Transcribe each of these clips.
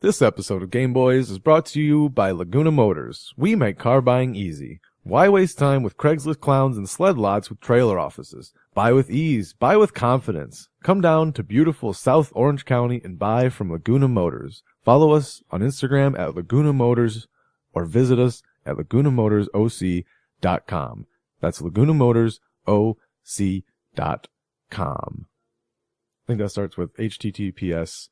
This episode of Gameboiz is brought to you by Laguna Motors. We make car buying easy. Why waste time with Craigslist clowns and sled lots with trailer offices? Buy with ease. Buy with confidence. Come down to beautiful South Orange County and buy from Laguna Motors. Follow us on Instagram at Laguna Motors or visit us at lagunamotorsoc.com. That's lagunamotorsoc.com. I think that starts with HTTPS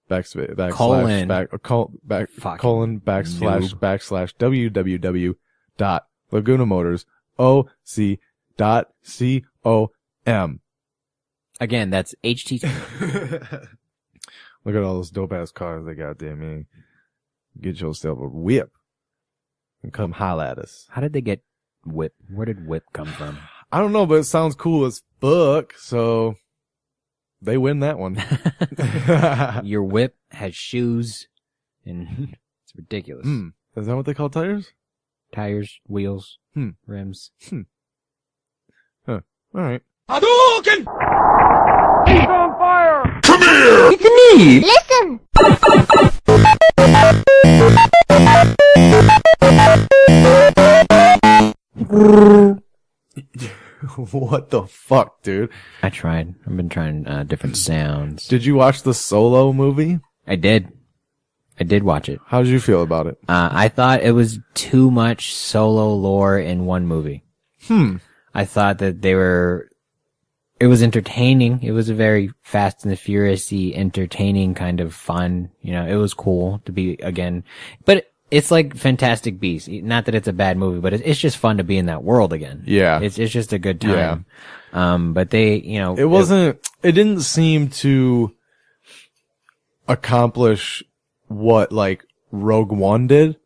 www.lagunamotorsoc.com. Again, that's HTTP. Look at all those dope ass cars they got there, man. Get yourself a whip and come holla at us. How did they get whip? Where did whip come from? I don't know, but it sounds cool as fuck, so they win that one. Your whip has shoes, and it's ridiculous. Is that what they call tires? Tires, wheels, rims. Huh. All right. Hadouken! He's on fire! Come here! It's me! Listen! What the fuck, dude? I tried. I've been trying different sounds. Did you watch the Solo movie? I did watch it. How did you feel about it? I thought it was too much solo lore in one movie. I thought that it was entertaining. It was a very Fast and the Furious-y, entertaining kind of fun. You know, it was cool to be again, but it's like Fantastic Beasts. Not that it's a bad movie, but it's just fun to be in that world again. Yeah. It's just a good time. Yeah. But they, you know, it didn't seem to accomplish what like Rogue One did.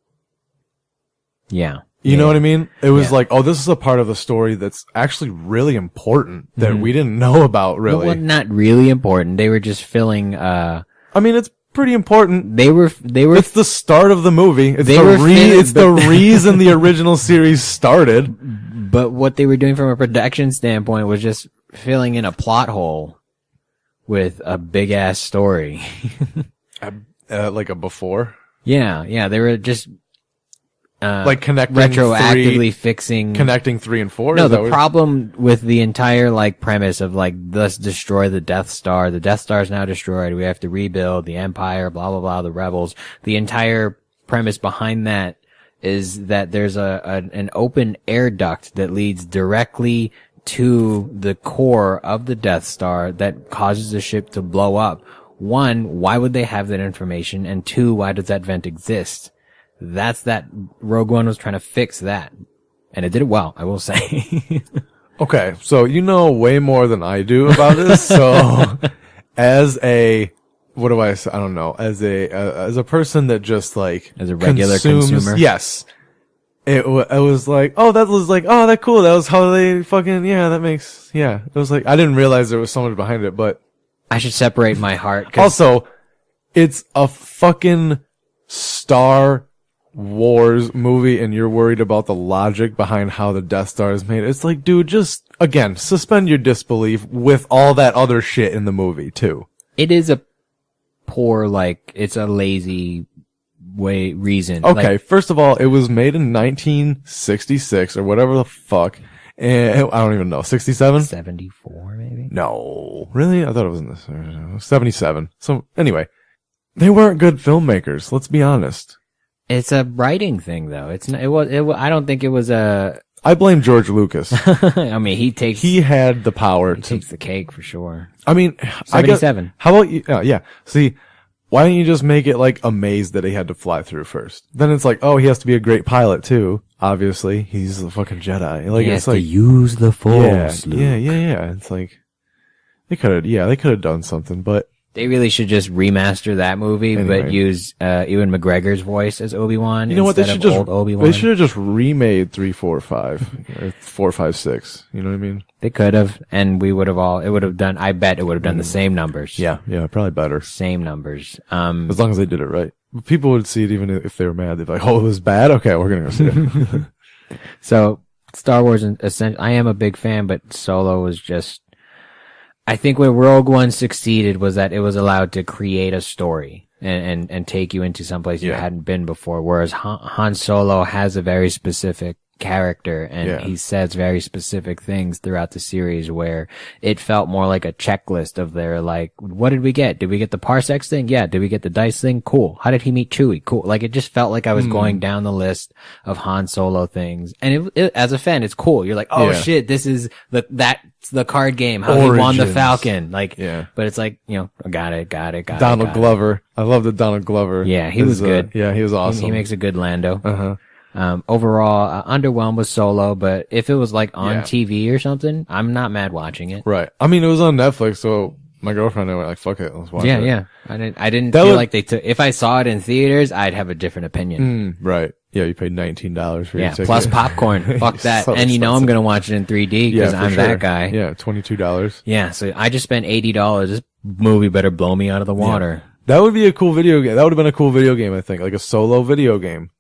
Yeah. You know what I mean? It was like, oh, this is a part of the story that's actually really important that we didn't know about, really. Well, not really important. They were just filling, I mean, it's pretty important. They were. It's the start of the movie. It's the reason the original series started. But what they were doing from a production standpoint was just filling in a plot hole with a big ass story. Like a before? Yeah. They were just, like connecting connecting 3 and 4. No, the problem with the entire like premise of like, let's destroy the Death Star. The Death Star is now destroyed. We have to rebuild the Empire, blah, blah, blah, the rebels. The entire premise behind that is that there's an open air duct that leads directly to the core of the Death Star that causes the ship to blow up. One, why would they have that information? And two, why does that vent exist? That's that Rogue One was trying to fix that. And it did it well, I will say. Okay, so you know way more than I do about this. So as a, what do I say? I don't know. As a person that just like, as a regular consumer. Yes. It was like, oh, that was like, oh, that cool. That was how they fucking, It was like, I didn't realize there was so much behind it, but I should separate my heart. Also, it's a fucking Star Wars movie and you're worried about the logic behind how the Death Star is made. It's like, dude, just, again, suspend your disbelief with all that other shit in the movie, too. It is a poor, like, it's a lazy reason. Okay, like, first of all, it was made in 1966 or whatever the fuck. And I don't even know. 67? 74, maybe? No. Really? I thought it was in this. 77. So, anyway. They weren't good filmmakers, let's be honest. It's a writing thing, though. It's not, I don't think it was a... I blame George Lucas. I mean, he had the power to... takes the cake, for sure. I mean... 77. How about you... yeah. See, why don't you just make it like a maze that he had to fly through first? Then it's like, oh, he has to be a great pilot, too. Obviously. He's the fucking Jedi. Like, he it's has like... to use the Force, Luke. Yeah. It's like... They could have done something, but... They really should just remaster that movie, anyway. but use Ewan McGregor's voice as Obi-Wan. You know what? They should Obi-Wan. have just remade 3, 4, 5 or 4, 5, 6. You know what I mean? They could have, and it would have done. I bet it would have done the same numbers. Yeah, probably better. Same numbers. As long as they did it right, people would see it even if they were mad. They'd be like, "Oh, it was bad. Okay, we're gonna go see it." So Star Wars, I am a big fan, but Solo was just. I think where Rogue One succeeded was that it was allowed to create a story. and take you into someplace you Yeah. hadn't been before. Whereas Han Solo has a very specific character, and he says very specific things throughout the series, where it felt more like a checklist of their, like, what did we get? Did we get the parsecs thing? Yeah. Did we get the dice thing? Cool. How did he meet Chewie? Cool. Like, it just felt like I was going down the list of Han Solo things. And it, as a fan, it's cool. You're like, oh shit, this is that's the card game, how he won the Falcon. Like, but it's like, you know, got it. Donald Glover. I love the Donald Glover. Yeah, he was good. Yeah, he was awesome. He makes a good Lando. Uh-huh. Overall, underwhelmed with Solo, but if it was like on TV or something, I'm not mad watching it. Right. I mean, it was on Netflix, so my girlfriend and I were like, fuck it, let's watch it. Yeah. I didn't feel like they took, if I saw it in theaters, I'd have a different opinion. Right. Yeah, you paid $19 for your ticket. Plus popcorn. Fuck that. So and you know I'm going to watch it in 3D because I'm sure. that guy. Yeah, $22. Yeah, so I just spent $80. This movie better blow me out of the water. That would be a cool video game. That would have been a cool video game, I think. Like a solo video game.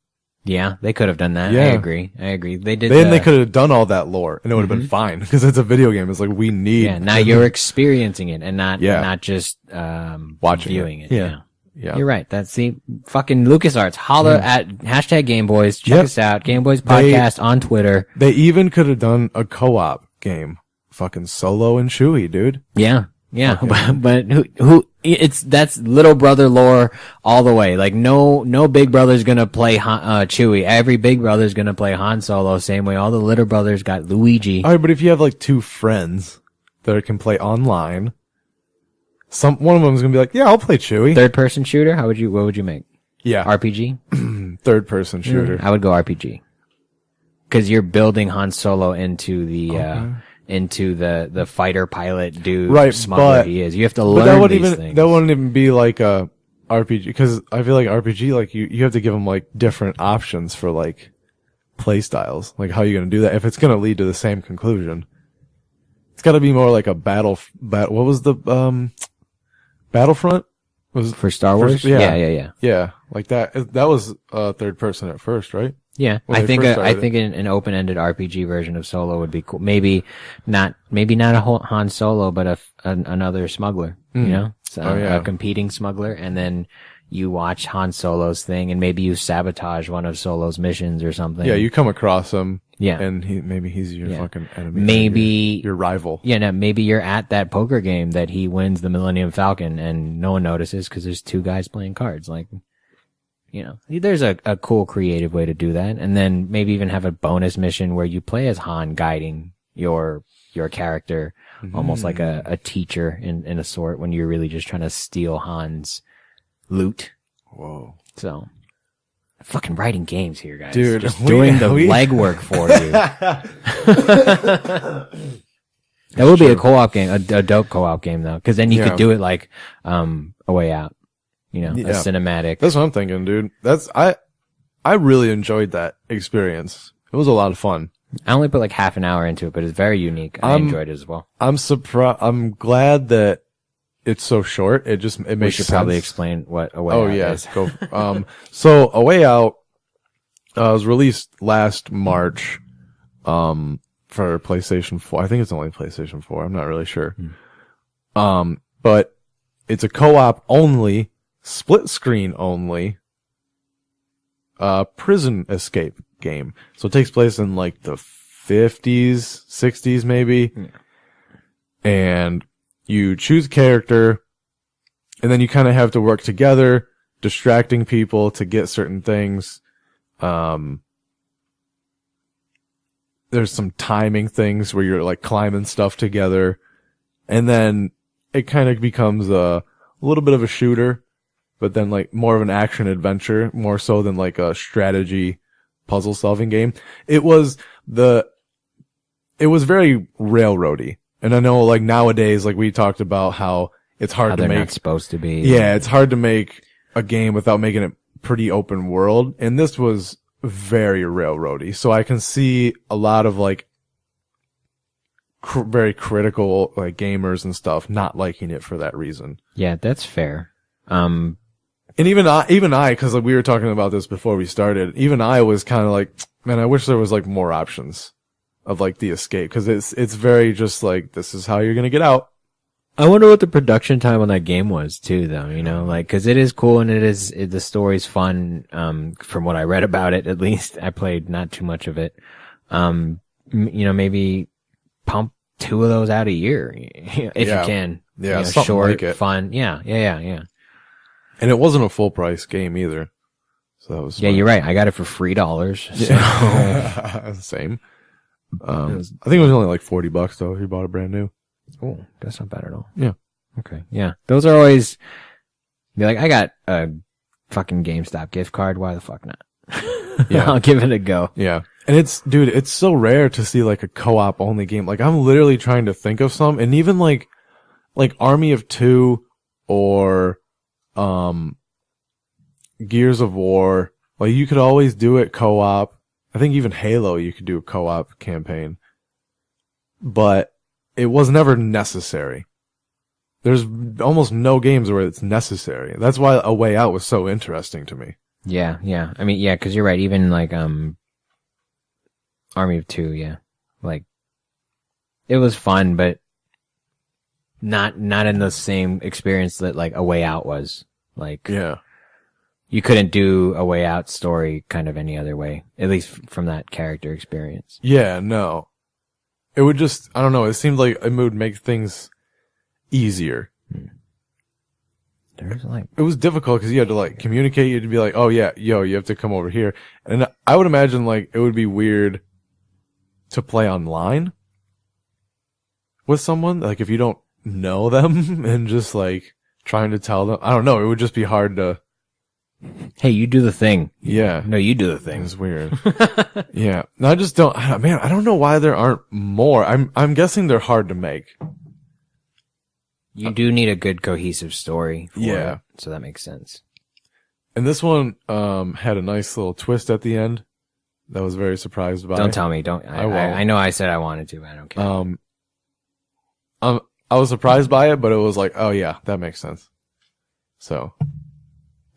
Yeah, they could have done that. Yeah. I agree. They did. Then they could have done all that lore and it would have been fine because it's a video game. It's like we need. Yeah, now you're experiencing it and not just watching viewing it. Yeah. You're right. That's the fucking LucasArts. Holler at hashtag Gameboiz. Check us out. Gameboiz podcast on Twitter. They even could have done a co-op game. Fucking Solo and Chewie, dude. Yeah. But that's little brother lore all the way. Like no big brother's gonna play Chewie. Every big brother's gonna play Han Solo. Same way all the little brothers got Luigi. All right, but if you have like two friends that can play online, one of them's gonna be like, yeah, I'll play Chewie. Third person shooter. What would you make? Yeah. RPG? Third person shooter. I would go RPG. Cause you're building Han Solo into the fighter pilot dude smuggler he is. You have to learn these things. That wouldn't even be like a RPG, because I feel like RPG, like you have to give them like different options for like play styles, like how you're gonna do that if it's gonna lead to the same conclusion. It's got to be more like a battle. What was the Battlefront? Was for Star Wars? Yeah, like that. That was third person at first, right? Yeah, I think an open-ended RPG version of Solo would be cool. Maybe not a whole Han Solo, but another smuggler. You know, a competing smuggler, and then you watch Han Solo's thing, and maybe you sabotage one of Solo's missions or something. Yeah, you come across him. Yeah, and maybe he's your fucking enemy. Maybe your rival. Yeah, no, maybe you're at that poker game that he wins the Millennium Falcon, and no one notices because there's two guys playing cards. Like, you know, there's a cool creative way to do that. And then maybe even have a bonus mission where you play as Han guiding your character, almost like a teacher in a sort, when you're really just trying to steal Han's loot. Whoa. So, fucking writing games here, guys. Dude, just doing the legwork for you. That would be a co-op game, a dope co-op game though, because then you could do it like A Way Out. You know, a cinematic. That's what I'm thinking, dude. I really enjoyed that experience. It was a lot of fun. I only put like half an hour into it, but it's very unique. I enjoyed it as well. I'm surprised. I'm glad that it's so short. It makes sense. We should probably explain what A Way Out is. Go. So A Way Out was released last March for PlayStation 4. I think it's only PlayStation 4. I'm not really sure. But it's a co-op only, split screen only, prison escape game. So it takes place in like the 50s, 60s maybe. Yeah. And you choose character, and then you kind of have to work together, distracting people to get certain things. There's some timing things where you're like climbing stuff together, and then it kind of becomes a little bit of a shooter, but then like more of an action adventure, more so than like a strategy puzzle solving game. It was very railroady. And I know like nowadays, like we talked about how it's hard to make. Not supposed to be. Yeah, it's hard to make a game without making it pretty open world. And this was very railroady. So I can see a lot of like very critical like gamers and stuff not liking it for that reason. Yeah, that's fair. And even I, cause like we were talking about this before we started, even I was kind of like, man, I wish there was like more options of like the escape. Cause it's very just like, this is how you're going to get out. I wonder what the production time on that game was too, though. You know, like, cause it is cool and the story's fun. From what I read about it, at least I played not too much of it. You know, maybe pump 2 of those out a year if you can. Yeah, you know, something short, like it. fun. Yeah. And it wasn't a full price game either. So that was Yeah, you're right. I got it for $3. So. Yeah. Same. I think it was only like $40 though if you bought it brand new. Oh, that's not bad at all. Yeah. Okay. Yeah. Those are always, be like, I got a fucking GameStop gift card. Why the fuck not? Yeah. I'll give it a go. Yeah. And it's so rare to see like a co-op only game. Like I'm literally trying to think of some, and even like Army of Two or, Gears of War. Like you could always do it co-op. I think even Halo you could do a co-op campaign. But it was never necessary. There's almost no games where it's necessary. That's why A Way Out was so interesting to me. Yeah. I mean, yeah, cause you're right. Even like, Army of Two, yeah. Like, it was fun, but not in the same experience that like A Way Out was. Like, Yeah. you couldn't do A Way Out story kind of any other way, at least from that character experience. Yeah, no. It would just, I don't know, it seemed like it would make things easier. There's like, It was difficult because you had to like communicate. You had to be like, oh yeah, yo, you have to come over here. And I would imagine like it would be weird to play online with someone. Like if you don't know them and just like trying to tell them, I don't know, it would just be hard to. hey, you do the thing. Yeah. No, you do the thing. It's weird. Yeah. No, I just don't, man, I don't know why there aren't more. I'm guessing they're hard to make. You do need a good cohesive story. Yeah. It, so that makes sense. And this one, had a nice little twist at the end that I was very surprised by. Don't tell me. Don't. I won't. I know I said I wanted to, but I don't care. I was surprised by it, but it was like, oh yeah, that makes sense. So.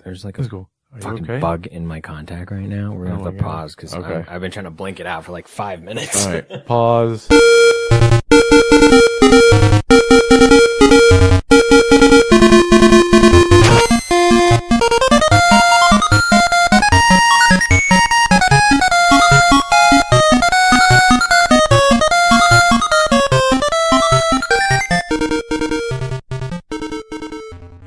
There's like That's a cool. Are you fucking okay? bug in my contact right now. We're gonna Oh have to my God. pause because Okay. I've been trying to blink it out for like 5 minutes. All right. Pause.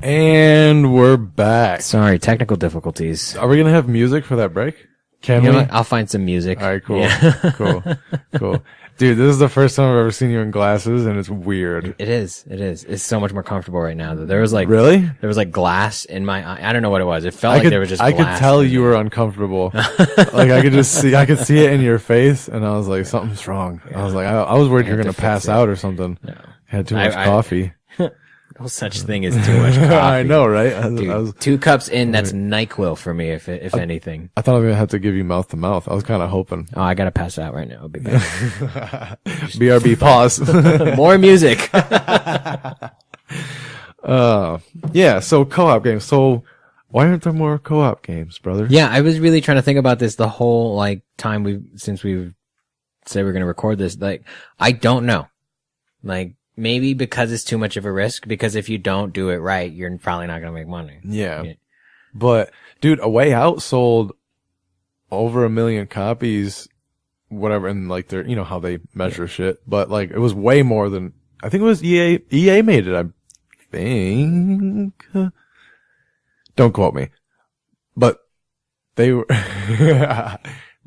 And we're back. Sorry, technical difficulties. Are we gonna have music for that break? Can You we? know what? I'll find some music. All right, cool, Yeah. cool. Dude, this is the first time I've ever seen you in glasses, and it's weird. It is. It's so much more comfortable right now. There was like Really? there was like glass in my eye. I don't know what it was. It felt like there was just I glass could tell in you it. were uncomfortable. Like I could see it in your face, and I was like, something's wrong. I was like, I was worried you were have gonna to pass fix it. out or something. No. Had too much I- coffee. No such thing as too much coffee. I know, right? Dude, 2 cups in, that's NyQuil for me, if anything. I thought I was gonna have to give you mouth to mouth. I was kind of hoping. Oh, I gotta pass out right now. It'll be better. BRB pause. More music. Yeah. So co-op games. So why aren't there more co-op games, brother? Yeah, I was really trying to think about this the whole like time since we've said we're gonna record this. Like, I don't know. Like, maybe because it's too much of a risk, because if you don't do it right, you're probably not going to make money. Yeah. Yeah. But dude, A Way Out sold over 1 million copies, whatever. And like they're, you know how they measure shit, but like it was way more than, I think it was EA made it. I think, don't quote me, but they were,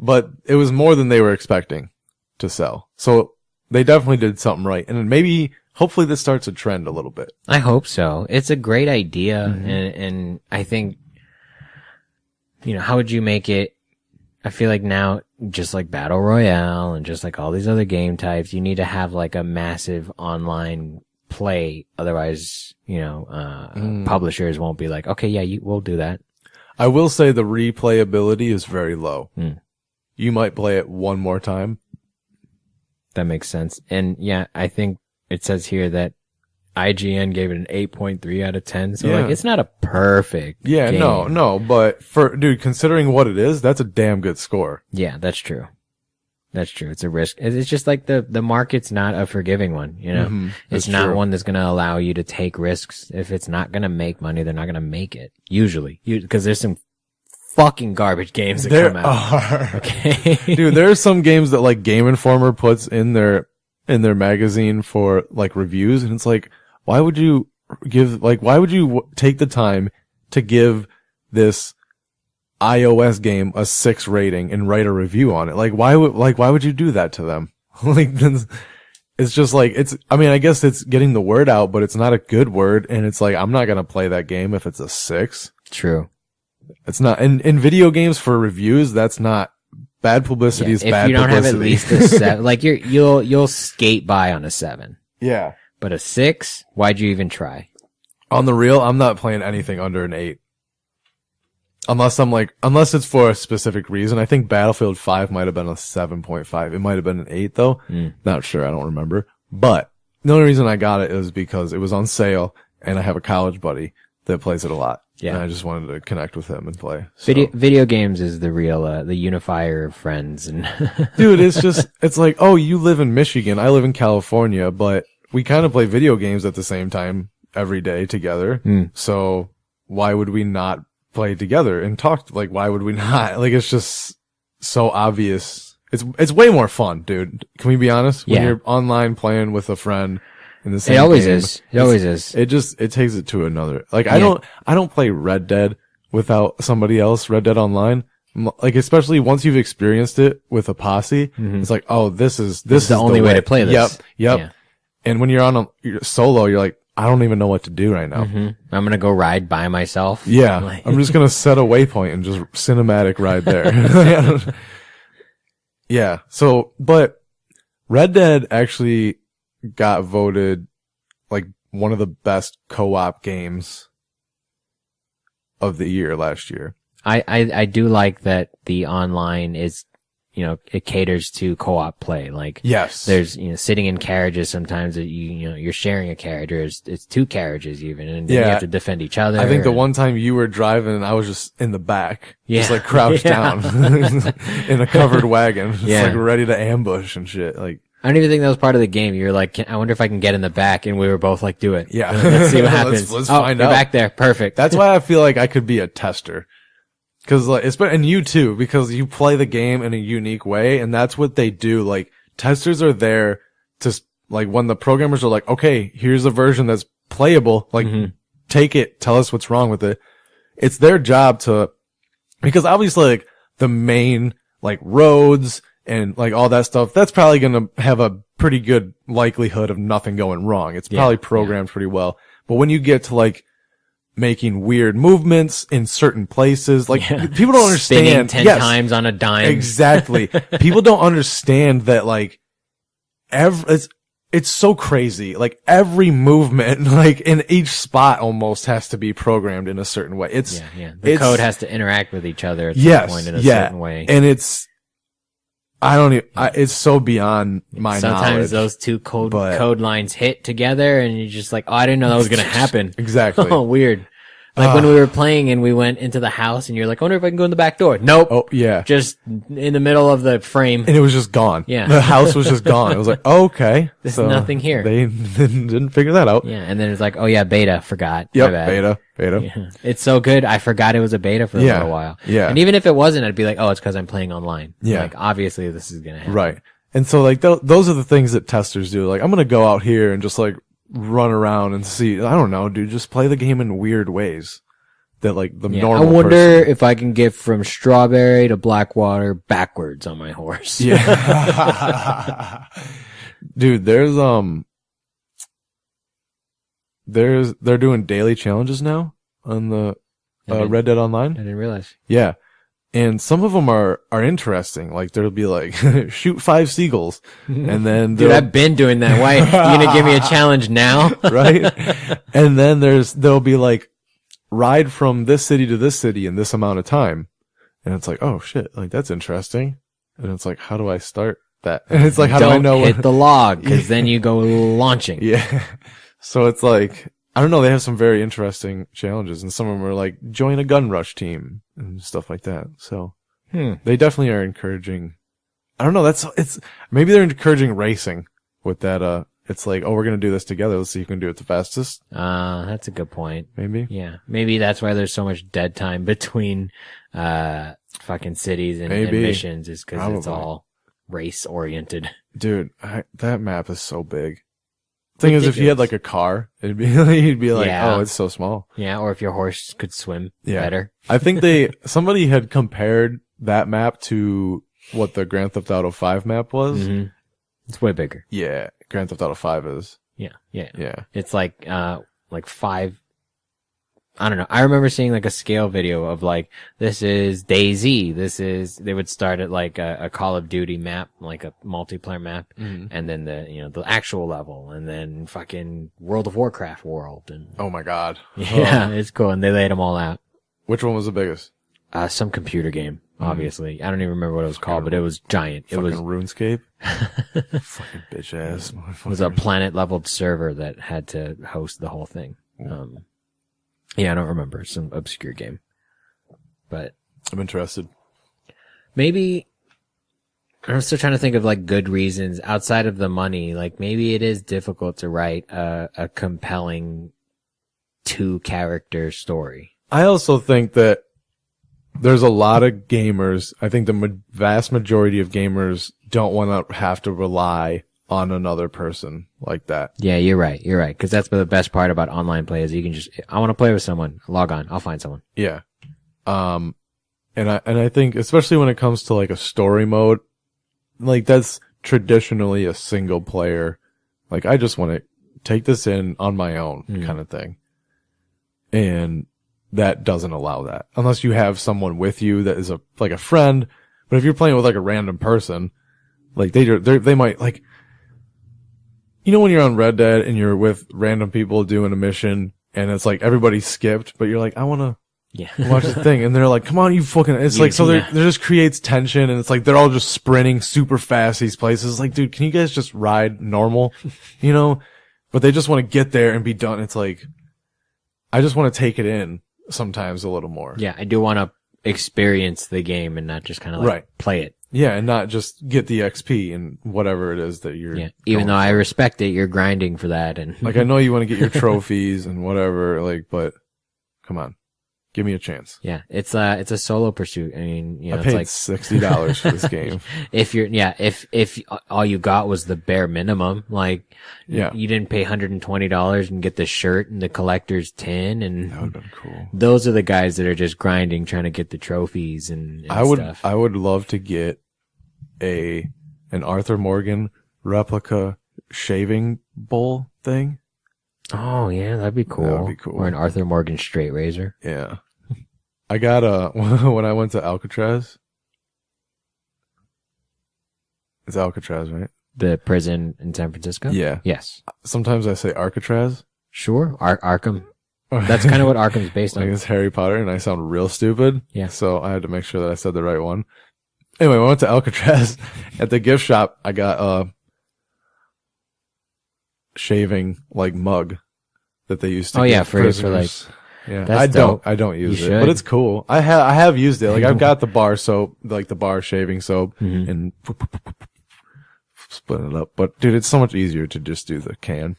but it was more than they were expecting to sell. So they definitely did something right. And maybe, hopefully this starts a trend a little bit. I hope so. It's a great idea. Mm-hmm. And I think, you know, how would you make it? I feel like now, just like Battle Royale and just like all these other game types, you need to have like a massive online play. Otherwise, you know, publishers won't be like, okay, yeah, we'll do that. I will say the replayability is very low. Mm. You might play it one more time. That makes sense. And yeah, I think it says here that IGN gave it an 8.3 out of 10. So Yeah. like, it's not a perfect Yeah, game. no, but dude, considering what it is, that's a damn good score. Yeah, that's true. That's true. It's a risk. It's just like the market's not a forgiving one, you know? Mm-hmm. It's not true. One that's going to allow you to take risks. If it's not going to make money, they're not going to make it. Usually. Because there's some fucking garbage games that come out. Okay. Dude, there are some games that like Game Informer puts in their magazine for like reviews, and it's like, why would you take the time to give this iOS game a 6 rating and write a review on it? Like, why would you do that to them? Like, it's just like, I guess it's getting the word out, but it's not a good word. And it's like, I'm not going to play that game if it's a 6. True. It's not, in video games for reviews, that's not bad publicity. Is bad publicity. If you don't have at least a 7, like you'll skate by on a 7. Yeah. But a 6, why'd you even try? On the real, I'm not playing anything under an 8. Unless it's for a specific reason. I think Battlefield 5 might have been a 7.5. It might have been an 8 though. Not sure. I don't remember. But the only reason I got it is because it was on sale and I have a college buddy that plays it a lot. Yeah. And I just wanted to connect with him and play. So. Video games is the real, the unifier of friends. And dude, it's like, oh, you live in Michigan. I live in California, but we kind of play video games at the same time every day together. So why would we not play together and talk? Like, why would we not? Like, it's just so obvious. It's way more fun, dude. Can we be honest? When you're online playing with a friend in the same game. It always is. It takes it to another. Like, I don't play Red Dead without somebody else, Red Dead Online. Like, especially once you've experienced it with a posse, it's like, oh, this is the only way to play this. Yep. Yeah. And when you're you're solo, you're like, I don't even know what to do right now. I'm going to go ride by myself. Yeah. I'm just going to set a waypoint and just cinematic ride there. Yeah. So, but Red Dead actually got voted like one of the best co-op games of the year last year. I do like that the online is, you know, it caters to co-op play. Like, yes, there's, you know, sitting in carriages sometimes that you're sharing a carriage, or it's 2 carriages even, and then you have to defend each other. I think the one time you were driving and I was just in the back, just like crouched down in a covered wagon, just like ready to ambush and shit. Like, I don't even think that was part of the game. You were like, I wonder if I can get in the back, and we were both like, do it. Yeah. Let's see what happens. let's find out. You're back there. Perfect. That's why I feel like I could be a tester. Cause like, and you too, because you play the game in a unique way, and that's what they do. Like, testers are there to, like, when the programmers are like, okay, here's a version that's playable, like, take it, tell us what's wrong with it. It's their job because obviously, like, the main, like, roads and, like, all that stuff, that's probably gonna have a pretty good likelihood of nothing going wrong. It's probably programmed pretty well. But when you get to, like, making weird movements in certain places, like, people don't understand. Spinning 10 times on a dime. Exactly. People don't understand that, like, it's so crazy. Like, every movement, like, in each spot almost has to be programmed in a certain way. The code has to interact with each other at some point in a certain way. And it's so beyond my knowledge. Sometimes those 2 code lines hit together and you're just like, oh, I didn't know that was going to happen. Exactly. Oh, weird. Like when we were playing and we went into the house and you're like, I wonder if I can go in the back door. Nope. Oh, yeah. Just in the middle of the frame. And it was just gone. Yeah. The house was just gone. It was like, oh, okay. There's nothing here. They didn't figure that out. Yeah. And then it's like, oh yeah, beta, forgot. Yep. Beta. Yeah. It's so good. I forgot it was a beta for a little while. Yeah. And even if it wasn't, I'd be like, oh, it's because I'm playing online. Yeah. Like, obviously this is going to happen. Right. And so, like, those are the things that testers do. Like, I'm going to go out here and just, like, run around and see. I don't know, dude. Just play the game in weird ways that, like, the normal I wonder person. if I can get from Strawberry to Blackwater backwards on my horse. Yeah. Dude, they're doing daily challenges now on the Red Dead Online. I didn't realize. Yeah. And some of them are interesting. Like, there'll be like, shoot 5 seagulls. And then, dude, I've been doing that. Why? You gonna give me a challenge now? Right? And then there'll be like, ride from this city to this city in this amount of time. And it's like, oh shit, like, that's interesting. And it's like, how do I start that? And it's like, how do I know? Hit the log, cause then you go launching. Yeah. So it's like, I don't know, they have some very interesting challenges, and some of them are like, join a gun rush team and stuff like that. So they definitely are encouraging I don't know. Maybe they're encouraging racing with that. It's like, oh, we're going to do this together. Let's see who can do it the fastest. That's a good point. Maybe. Yeah. Maybe that's why there's so much dead time between, fucking cities and missions is because it's all race oriented. Dude, that map is so big. Thing is, if you had like a car, you'd be like, oh, it's so small. Yeah. Or if your horse could swim better. I think somebody had compared that map to what the Grand Theft Auto 5 map was. Mm-hmm. It's way bigger. Yeah. Grand Theft Auto 5 is. Yeah. Yeah. It's like 5. I don't know. I remember seeing like a scale video of like, this is DayZ. They would start at like a Call of Duty map, like a multiplayer map, and then the actual level, and then fucking World of Warcraft world. And oh my God. yeah, it's cool. And they laid them all out. Which one was the biggest? Some computer game, obviously. I don't even remember what it was called, but it was giant. It was RuneScape. Fucking bitch ass. It was a planet leveled server that had to host the whole thing. Yeah, I don't remember. Some obscure game. But I'm interested. Maybe I'm still trying to think of like good reasons outside of the money. Like maybe it is difficult to write a compelling 2-character story. I also think that there's a lot of gamers. I think the vast majority of gamers don't want to have to rely on another person like that. Yeah, you're right. Cause that's the best part about online play is you can I want to play with someone, log on, I'll find someone. Yeah. And I think especially when it comes to like a story mode, like that's traditionally a single player. Like I just want to take this in on my own kind of thing. And that doesn't allow that unless you have someone with you that is like a friend. But if you're playing with like a random person, like they might like, you know, when you're on Red Dead and you're with random people doing a mission and it's like everybody skipped, but you're like, I want to watch the thing. And they're like, come on, you fucking, it's like, so there just creates tension and it's like, they're all just sprinting super fast these places. Like, dude, can you guys just ride normal? You know, but they just want to get there and be done. It's like, I just want to take it in sometimes a little more. Yeah. I do want to experience the game and not just kind of like play it. Yeah, and not just get the XP and whatever it is that you're. Yeah, even though I respect it, you're grinding for that, and like I know you want to get your trophies and whatever, like, but come on, give me a chance. Yeah, it's a solo pursuit. I mean, you know, I paid it's like $60 for this game. If all you got was the bare minimum, like, you didn't pay $120 and get the shirt and the collector's tin, and that would have been cool. Those are the guys that are just grinding, trying to get the trophies and stuff. I would love to get an Arthur Morgan replica shaving bowl thing. Oh yeah, that'd be cool. That would be cool. Or an Arthur Morgan straight razor. Yeah. I got when I went to Alcatraz. It's Alcatraz, right? The prison in San Francisco? Yeah. Yes. Sometimes I say Arcatraz. Sure. Arkham. That's kind of what Arkham's based on. Like it's Harry Potter and I sound real stupid. Yeah. So I had to make sure that I said the right one. Anyway, I went to Alcatraz. At the gift shop, I got a shaving like mug that they used to give for like, yeah. That's I don't use it, but it's cool. I have used it. Like I've got the bar soap, like the bar shaving soap and splitting it up. But dude, it's so much easier to just do the can.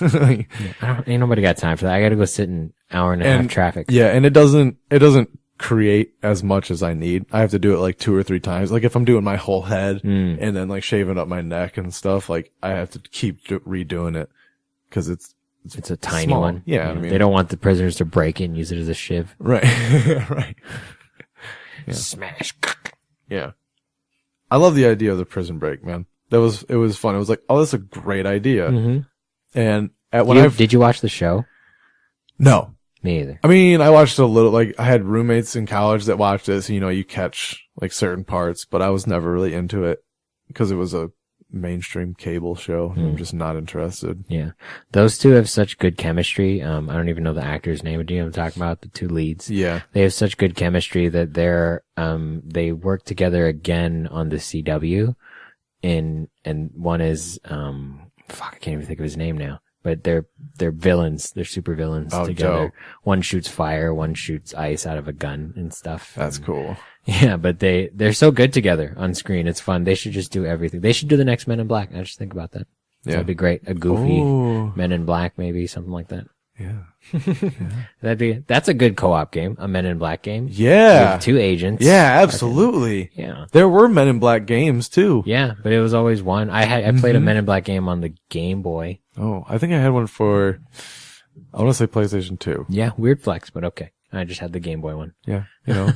Ain't nobody got time for that. I gotta go sit in an hour and a half traffic. Yeah. And it doesn't create as much as I need. I have to do it like 2 or 3 times. Like if I'm doing my whole head and then like shaving up my neck and stuff, like I have to keep redoing it because it's a tiny small. one. Yeah. I mean, they don't want the prisoners to break in, use it as a shiv. Right. Right. Yeah. Smash. Yeah. I love the idea of the prison break, man. It was fun. It was like, oh, that's a great idea. And did you watch the show? No. Me either. I mean, I watched a little, like, I had roommates in college that watched it, so, you know, you catch, like, certain parts, but I was never really into it because it was a mainstream cable show. I'm just not interested. Yeah. Those two have such good chemistry. I don't even know the actor's name. Do you know what I'm talking about? The two leads. Yeah. They have such good chemistry that they work together again on the CW and one is, I can't even think of his name now. but they're villains. They're super villains together. Dope. One shoots fire, one shoots ice out of a gun and stuff. That's cool. Yeah, but they're so good together on screen. It's fun. They should just do everything. They should do the next Men in Black. I just think about that. Yeah. That'd be great. A goofy Ooh. Men in Black, maybe something like that. Yeah. That's a good co-op game. A Men in Black game. Yeah. With 2 agents. Yeah, absolutely. Yeah. There were Men in Black games too. Yeah, but it was always one. I played a Men in Black game on the Game Boy. Oh, I think I had one for, I want to say PlayStation 2. Yeah, weird flex, but okay. I just had the Game Boy one. Yeah. You know,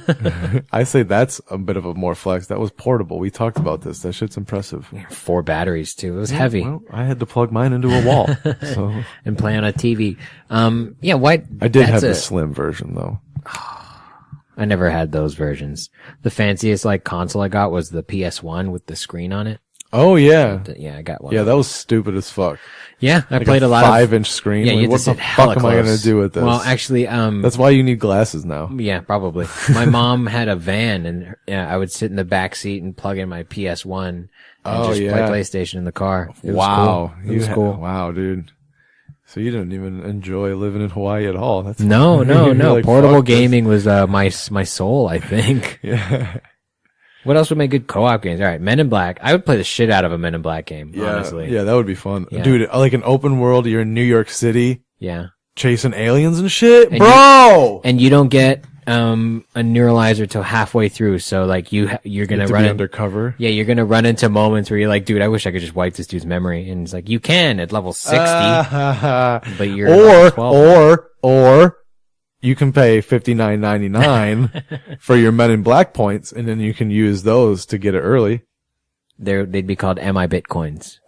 I say that's a bit of a more flex. That was portable. We talked about this. That shit's impressive. 4 batteries too. It was heavy. Well, I had to plug mine into a wall. So And play on a TV. Yeah, why? I did have the slim version though. I never had those versions. The fanciest like console I got was the PS1 with the screen on it. Oh yeah. Yeah, I got one. Yeah, that was stupid as fuck. Yeah, I Like played a lot of 5-inch screen. Yeah, Like, you have what to the sit hella fuck am I gonna close. do with this? Well, actually, that's why you need glasses now. yeah, probably. My mom had a van, and I would sit in the back seat and plug in my PS1 and just play PlayStation in the car. It was Wow. cool. It was cool. Wow, dude. So you didn't even enjoy living in Hawaii at all. That's No. You're like, Portable fuck this. gaming was my soul, I think. Yeah. What else would make good co-op games? All right, Men in Black. I would play the shit out of a Men in Black game, honestly. Yeah, that would be fun. Yeah. Dude, like an open world, you're in New York City Yeah. chasing aliens and shit. And Bro! And you don't get a neuralizer till halfway through, so like you're gonna to run be in, undercover. Yeah, you're gonna run into moments where you're like, dude, I wish I could just wipe this dude's memory, and it's like you can at level 60, but you're level 12. or you can pay $59.99 for your Men in Black points, and then you can use those to get it early. They'd be called MI Bitcoins.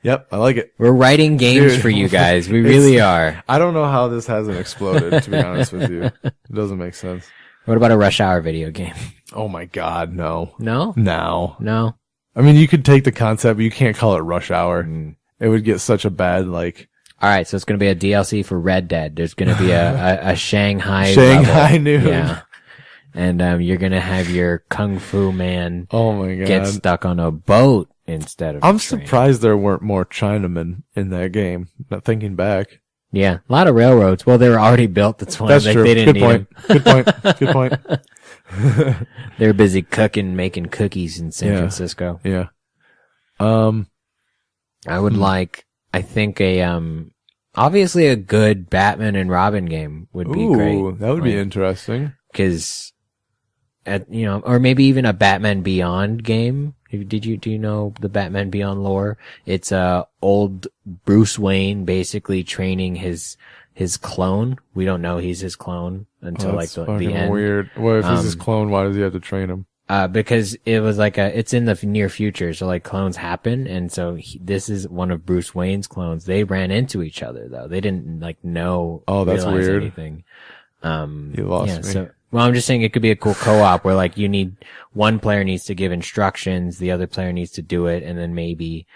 Yep, I like it. We're writing games Dude, for you guys. We really are. I don't know how this hasn't exploded, to be honest with you. It doesn't make sense. What about a Rush Hour video game? Oh my god, no. No? No. I mean, you could take the concept, but you can't call it Rush Hour. It would get such a bad, like... All right, so it's going to be a DLC for Red Dead. There's going to be a Shanghai Shanghai level. Noon. Yeah. And you're going to have your Kung Fu man Oh my god. get stuck on a boat instead of I'm a train. surprised there weren't more Chinamen in that game. Not thinking back. Yeah, a lot of railroads. Well, they were already built. That's why That's like, true. they didn't Good need point. them. Good point. Good point. They're busy cooking, making cookies in San Yeah. Francisco. Yeah. I would like, I think obviously a good Batman and Robin game would be great. Ooh, that would be Like, interesting. Cause or maybe even a Batman Beyond game. Do you know the Batman Beyond lore? It's old Bruce Wayne basically training his clone. We don't know he's his clone until That's the fucking end. weird. What if he's his clone? Why does he have to train him? Because it was like it's in the near future, so like clones happen, and so this is one of Bruce Wayne's clones. They ran into each other though. They didn't like know. Oh, that's realize weird. Anything. You lost me. So, well, I'm just saying it could be a cool co-op where like one player needs to give instructions, the other player needs to do it, and then maybe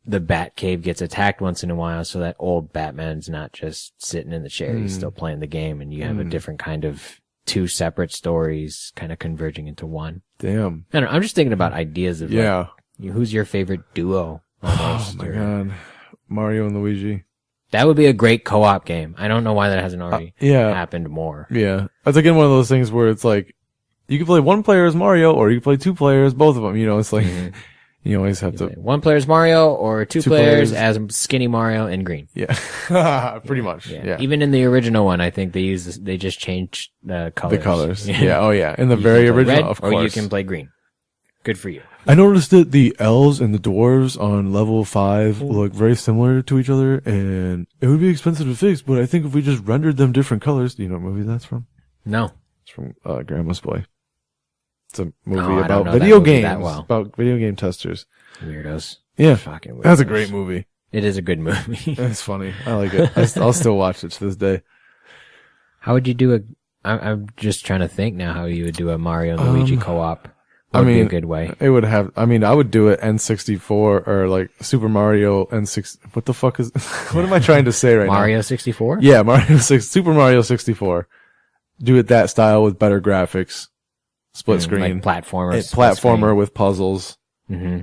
the Batcave gets attacked once in a while, so that old Batman's not just sitting in the chair; he's still playing the game, and you have a different kind of 2 separate stories kind of converging into one. Damn. I don't know, I'm just thinking about ideas of Yeah. like, who's your favorite duo? Oh almost, my or- god. Mario and Luigi. That would be a great co-op game. I don't know why that hasn't already Yeah. happened more. Yeah. That's again one of those things where it's like, you can play one player as Mario, or you can play 2 players, both of them. You know, it's like, you always have to. One player's Mario or two Two players players. as skinny Mario in green. Yeah. Pretty much. Yeah. Even in the original one, I think they just changed the colors. The colors. Yeah. Oh yeah. In the You very can play original, red, of course. or you can play green. Good for you. I noticed that the elves and the dwarves on level 5 look very similar to each other, and it would be expensive to fix, but I think if we just rendered them different colors, do you know what movie that's from? No. It's from Grandma's Boy. It's a movie I don't about know that video movie games, that well. about video game testers. Weirdos. Yeah. Fucking weirdos. That's a great movie. It is a good movie. It's funny. I like it. I'll still watch it to this day. How would you do I'm just trying to think now how you would do a Mario and Luigi co-op. What would be a good way? It would have, I would do it N64 or like Super Mario N6. What the fuck is, what am I trying to say right Mario 64? now? Yeah, Super Mario 64. Do it that style with better graphics. Split screen. Like platformer. Platformer with puzzles. Mm-hmm.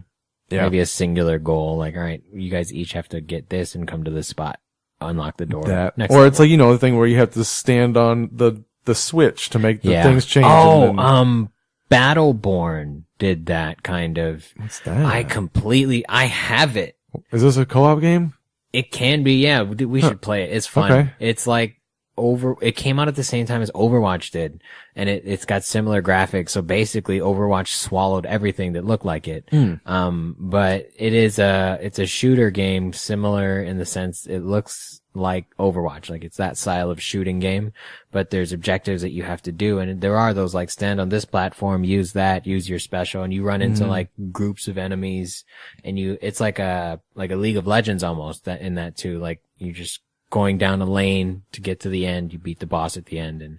Yeah. Maybe a singular goal. Like, all right, you guys each have to get this and come to this spot. Unlock the door. That. Next Or level. it's like, the thing where you have to stand on the switch to make the things change. Oh, and then, Battleborn did that kind of. what's that? I have it. Is this a co-op game? It can be, yeah. We should play it. It's fun. Okay. It's like it came out at the same time as Overwatch did, and it's got similar graphics. So basically Overwatch swallowed everything that looked like it. But it's a shooter game similar in the sense it looks like Overwatch. Like it's that style of shooting game, but there's objectives that you have to do. And there are those like stand on this platform, use your special, and you run into like groups of enemies, and it's like a League of Legends almost in that too. Like you just going down a lane to get to the end, you beat the boss at the end, and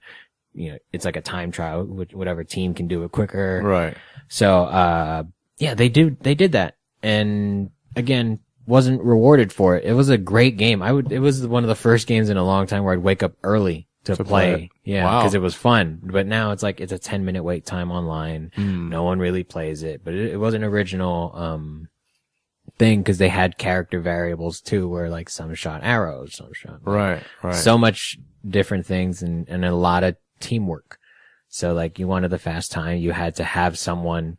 it's like a time trial, whatever team can do it quicker. Right. So, yeah, they did that. And again, wasn't rewarded for it. It was a great game. It was one of the first games in a long time where I'd wake up early to play. Play it. Yeah. Wow. Cause it was fun. But now it's like, it's a 10-minute wait time online. No one really plays it, but it was an original, thing, cause they had character variables too, where like some shot arrows, some shot. Right. So much different things and a lot of teamwork. So like you wanted the fast time, you had to have someone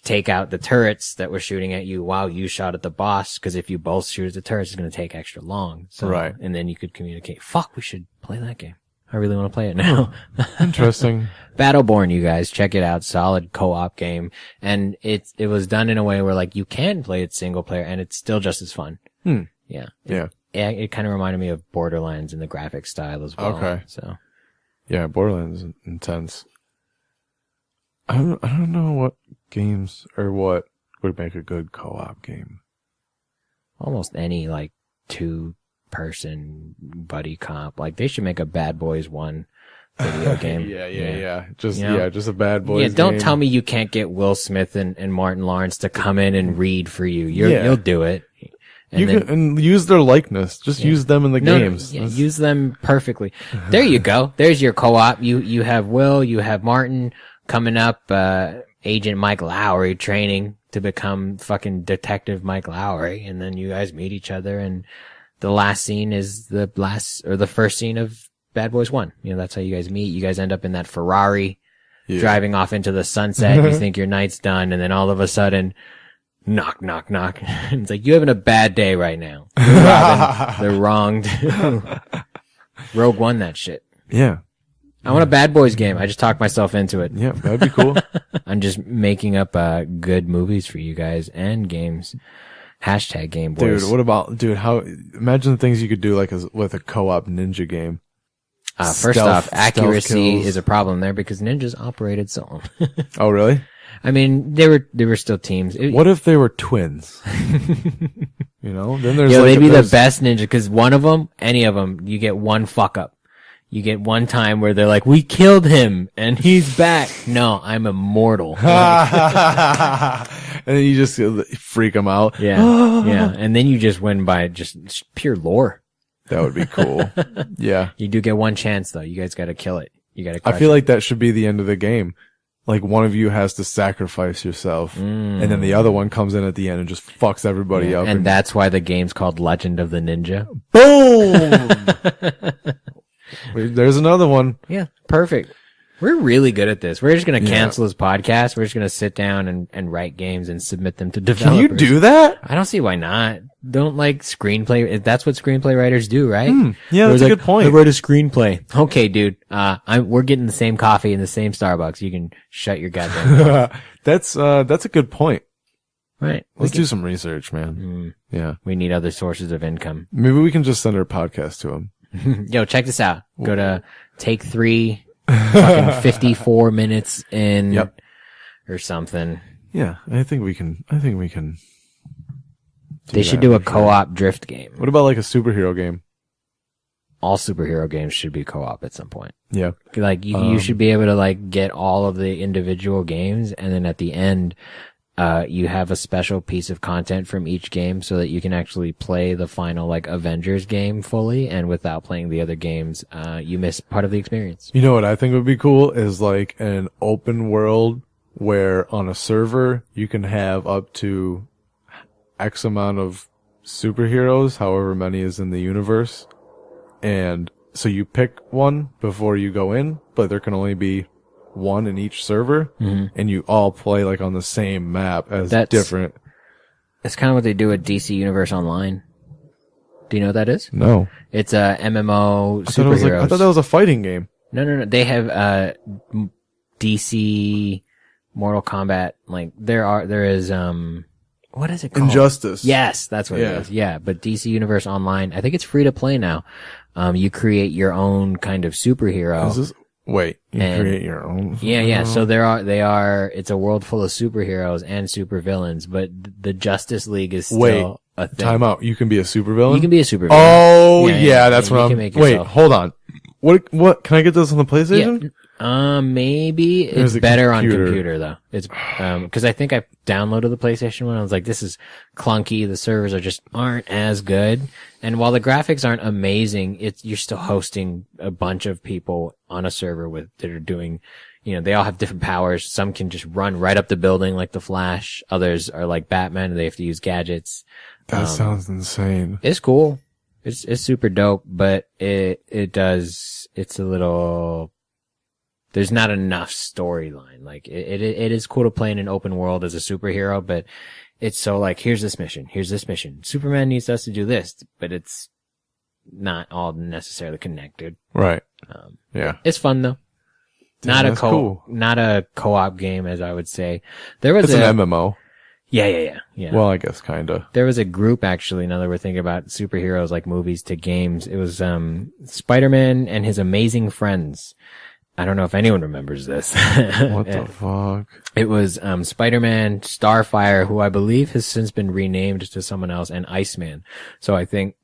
take out the turrets that were shooting at you while you shot at the boss. Cause if you both shoot at the turrets, it's going to take extra long. So, Right. And then you could communicate. Fuck, we should play that game. I really want to play it now. Interesting. Battleborn, you guys, check it out. Solid co-op game. And it was done in a way where like you can play it single player and it's still just as fun. Yeah. Yeah. It kind of reminded me of Borderlands in the graphic style as well. Okay. So. Yeah, Borderlands is intense. I don't know what games or what would make a good co-op game. Almost any like 2-person buddy comp. Like they should make a Bad Boys 1 video game. Yeah. Just You know? just a Bad Boys. Yeah, don't game. tell me you can't get Will Smith and Martin Lawrence to come in and read for you. You'll do it. And And use their likeness. Just use them in the games. Yeah, use them perfectly. There you go. There's your co-op. You have Will, you have Martin coming up, Agent Mike Lowry training to become fucking Detective Mike Lowry, and then you guys meet each other, and the last scene is the first scene of Bad Boys 1. That's how you guys meet. You guys end up in that Ferrari driving off into the sunset. You think your night's done, and then all of a sudden, knock, knock, knock. It's like, you having a bad day right now. You're robbing the wrong Rogue One that shit. Yeah. I want a Bad Boys game. I just talked myself into it. Yeah, that'd be cool. I'm just making up good movies for you guys and games. Hashtag Gameboiz. Dude, what about, imagine the things you could do like with a co-op ninja game. First off, accuracy kills. is a problem there because ninjas operated solo. Oh, really? I mean, they were still teams. What if they were twins? Then there's they'd be the best ninja because any of them, you get one fuck up. You get one time where they're like, we killed him and he's back. No, I'm immortal. And then you just freak them out. Yeah. Yeah. And then you just win by just pure lore. That would be cool. Yeah. You do get one chance though. You guys got to kill it. You got to I feel like that should be the end of the game. Like one of you has to sacrifice yourself and then the other one comes in at the end and just fucks everybody up. And that's why the game's called Legend of the Ninja. Boom! There's another one. Yeah, perfect. We're really good at this. We're just going to cancel this podcast. We're just going to sit down and write games and submit them to developers. Can you do that? I don't see why not. Don't like screenplay. That's what screenplay writers do, right? Yeah, that's a good point. I wrote a screenplay. Okay, dude. We're getting the same coffee in the same Starbucks. You can shut your goddamn mouth. That's a good point. Right. Let's do some research, man. Yeah. We need other sources of income. Maybe we can just send our podcast to him. Yo, check this out. Go to Take 3, fucking 54 minutes in or something. Yeah, I think we can. They should do a co-op drift game. What about like a superhero game? All superhero games should be co-op at some point. Yeah. Like you should be able to like get all of the individual games, and then at the end, you have a special piece of content from each game so that you can actually play the final like Avengers game fully, and without playing the other games, you miss part of the experience. You know what I think would be cool is like an open world where on a server you can have up to X amount of superheroes, however many is in the universe. And so you pick one before you go in, but there can only be one in each server, and you all play like on the same map as different. That's kind of what they do at DC Universe Online. Do you know what that is? No. It's a MMO I superheroes. thought that was a fighting game. No. They have DC Mortal Kombat. Like there is what is it called? Injustice. Yes, that's what it is. Yeah, but DC Universe Online, I think it's free to play now. You create your own kind of superhero. Wait, you create your own? Yeah. So it's a world full of superheroes and supervillains, but the Justice League is still a thing. Time out. You can be a supervillain? You can be a supervillain. Oh, that's what I'm... Wait, yourself. hold on. What? Can I get this on the PlayStation? Yeah. Maybe it's better on computer though. It's, cause I think I downloaded the PlayStation one. I was like, this is clunky. The servers aren't as good. And while the graphics aren't amazing, you're still hosting a bunch of people on a server that are doing, they all have different powers. Some can just run right up the building like the Flash. Others are like Batman and they have to use gadgets. That sounds insane. It's cool. It's super dope, but it's a little, there's not enough storyline. Like it is cool to play in an open world as a superhero, but it's so like, here's this mission. Superman needs us to do this, but it's not all necessarily connected. Right. Yeah. It's fun though. Damn, Not a co-op game, as I would say. It's an MMO. Yeah. Well, I guess kinda. There was a group actually, now that we're thinking about superheroes like movies to games. It was, Spider-Man and His Amazing Friends. I don't know if anyone remembers this. What the fuck? It was, Spider-Man, Starfire, who I believe has since been renamed to someone else, and Iceman. So I think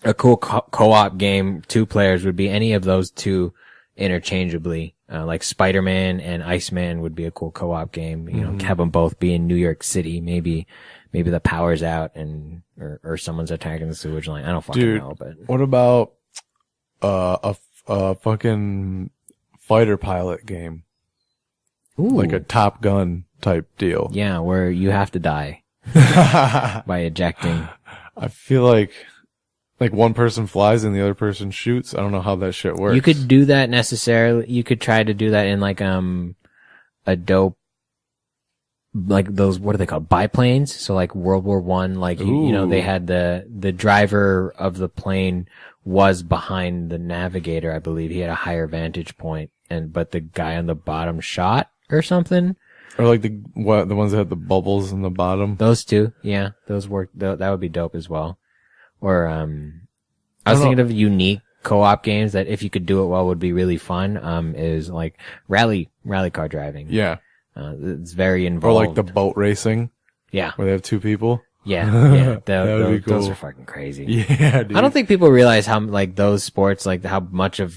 a cool co-op game, 2 players, would be any of those 2 interchangeably. Like Spider-Man and Iceman would be a cool co-op game. Have them both be in New York City. Maybe the power's out or someone's attacking the sewage line. I don't fucking know, but. What about, a fucking fighter pilot game? Ooh. Like a Top Gun type deal. Yeah, where you have to die by ejecting. I feel like one person flies and the other person shoots. I don't know how that shit works. You could do that necessarily. You could try to do that in like, a dope, like those, what are they called? Biplanes. So like World War I, like, they had the driver of the plane was behind the navigator, I believe. He had a higher vantage point but the guy on the bottom shot or something. Or like the ones that had the bubbles in the bottom. Those 2. Yeah. Those work. That would be dope as well. Or, I was thinking of unique co-op games that if you could do it well would be really fun, is like rally car driving. Yeah. It's very involved. Or like the boat racing. Yeah. Where they have 2 people. Yeah. That would be cool. Those are fucking crazy. Yeah, dude. I don't think people realize how, like, those sports, like, how much of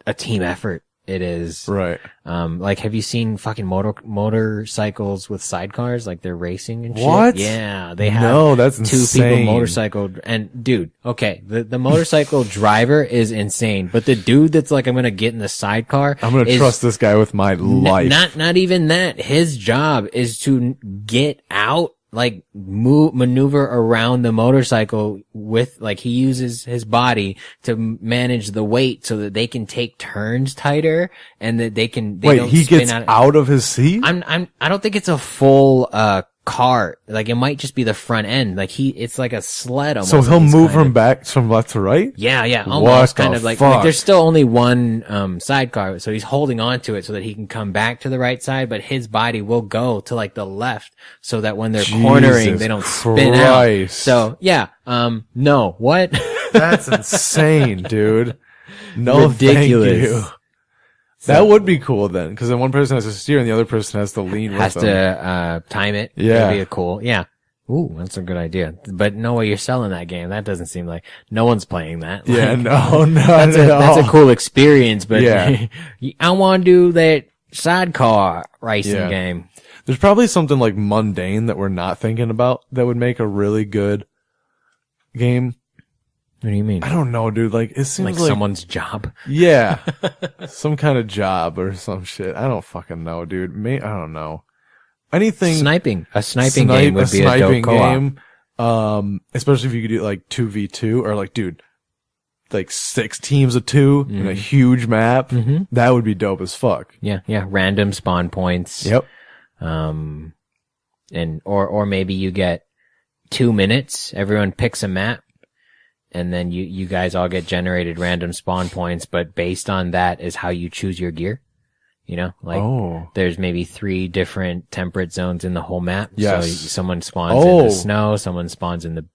a team effort it is. Right. Like, have you seen fucking motorcycles with sidecars? Like, they're racing and shit. What? Yeah. They have that's 2 insane. people motorcycled. And dude, okay, the motorcycle driver is insane, but the dude that's like, I'm gonna get in the sidecar. I'm gonna trust this guy with my life. Not even that. His job is to get out, like maneuver around the motorcycle with, like, he uses his body to manage the weight so that they can take turns tighter and that they don't he spin gets out of his seat? I don't think it's a full, cart. Like, it might just be the front end. Like, it's like a sled almost. So he'll move from back from left to right? Yeah. Almost kind of like fuck? there's still only one, sidecar. So he's holding on to it so that he can come back to the right side, but his body will go to like the left so that when they're cornering, they don't spin out. So yeah. No, what? That's insane, dude. No, ridiculous. thank you. That would be cool then, because then one person has to steer and the other person has to lean with them. Has to time it. Yeah. That'd be cool. Yeah. Ooh, that's a good idea. But no way you're selling that game. That doesn't seem like no one's playing that. Yeah, like, no, that's a cool experience, but yeah. I want to do that sidecar racing game. There's probably something like mundane that we're not thinking about that would make a really good game. What do you mean? I don't know, dude. Like, it seems like someone's job. Yeah. Some kind of job or some shit. I don't fucking know, dude. I don't know. anything. A sniping game would be a dope co-op. Game. Especially if you could do like 2v2 or like, dude, like 6 teams of 2 in a huge map. That would be dope as fuck. Yeah. Random spawn points. Yep. And or maybe you get 2 minutes. Everyone picks a map, and then you guys all get generated random spawn points. But based on that is how you choose your gear. You know, like there's maybe 3 different temperate zones in the whole map. Yes. So someone spawns in the snow, someone spawns in the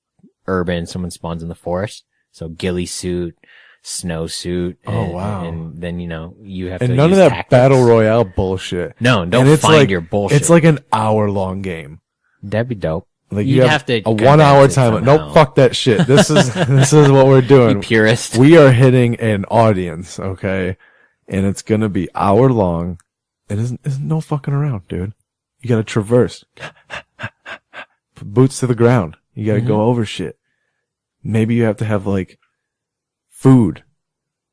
urban, someone spawns in the forest. So ghillie suit, snow suit. Wow. And then, you know, you have to And none use of that tactics. battle royale bullshit. No, don't it's find like, your bullshit. It's like an hour-long game. That'd be dope. Like You'd you have to a 1 hour time. Nope, fuck that shit. This is what we're doing. You purist. We are hitting an audience, okay? And it's gonna be hour long. It isn't no fucking around, dude. You gotta traverse. Put boots to the ground. You gotta go over shit. Maybe you have to have like food,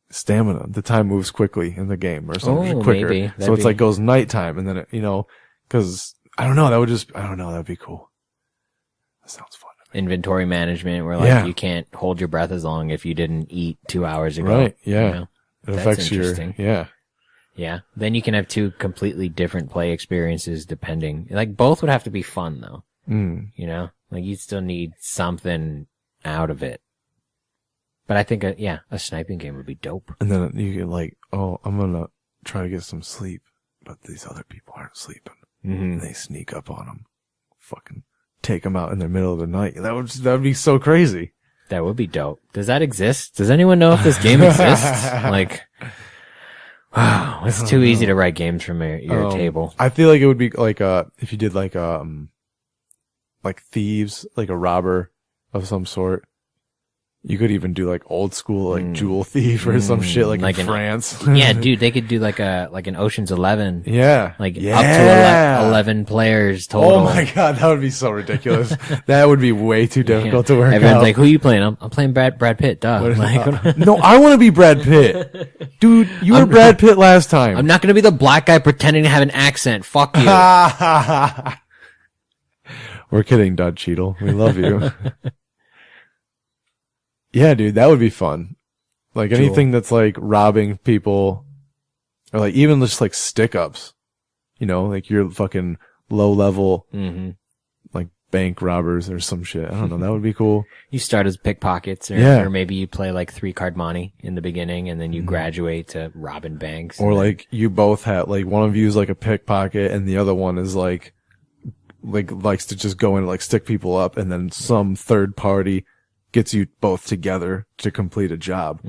stamina. The time moves quickly in the game or something quicker. Maybe. So it's like goes nighttime and then it, you know, cause I don't know, that'd be cool. That sounds fun. Inventory management where like you can't hold your breath as long if you didn't eat 2 hours ago. Right, yeah. You know? It affects your, Yeah. Then you can have 2 completely different play experiences depending. Like both would have to be fun though. You know, like you'd still need something out of it. But I think a sniping game would be dope. And then you get like, oh, I'm gonna try to get some sleep, but these other people aren't sleeping. And they sneak up on them, fucking take them out in the middle of the night. That would be so crazy. That would be dope. Does that exist? Does anyone know if this game exists? Like, wow, it's too easy to write games from your table. I feel like it would be like if you did like thieves, like a robber of some sort. You could even do like old school, like jewel thief or some shit like in France. Yeah, dude, they could do like an Ocean's 11. Yeah. Like up to 11 players total. Oh my god, that would be so ridiculous. That would be way too difficult to work Everyone's out. like, who are you playing? I'm playing Brad Pitt, duh. Like, no, I want to be Brad Pitt. Dude, you were Brad Pitt last time. I'm not gonna be the black guy pretending to have an accent. Fuck you. We're kidding, Dud Cheadle. We love you. Yeah, dude, that would be fun. Like anything that's like robbing people or like even just like stick ups, you know, like you're fucking low level, like bank robbers or some shit. I don't know. That would be cool. You start as pickpockets or maybe you play like 3 card money in the beginning and then you graduate to robbing banks. Or like you both have like one of you is like a pickpocket and the other one is like likes to just go and like stick people up and then some third party gets you both together to complete a job.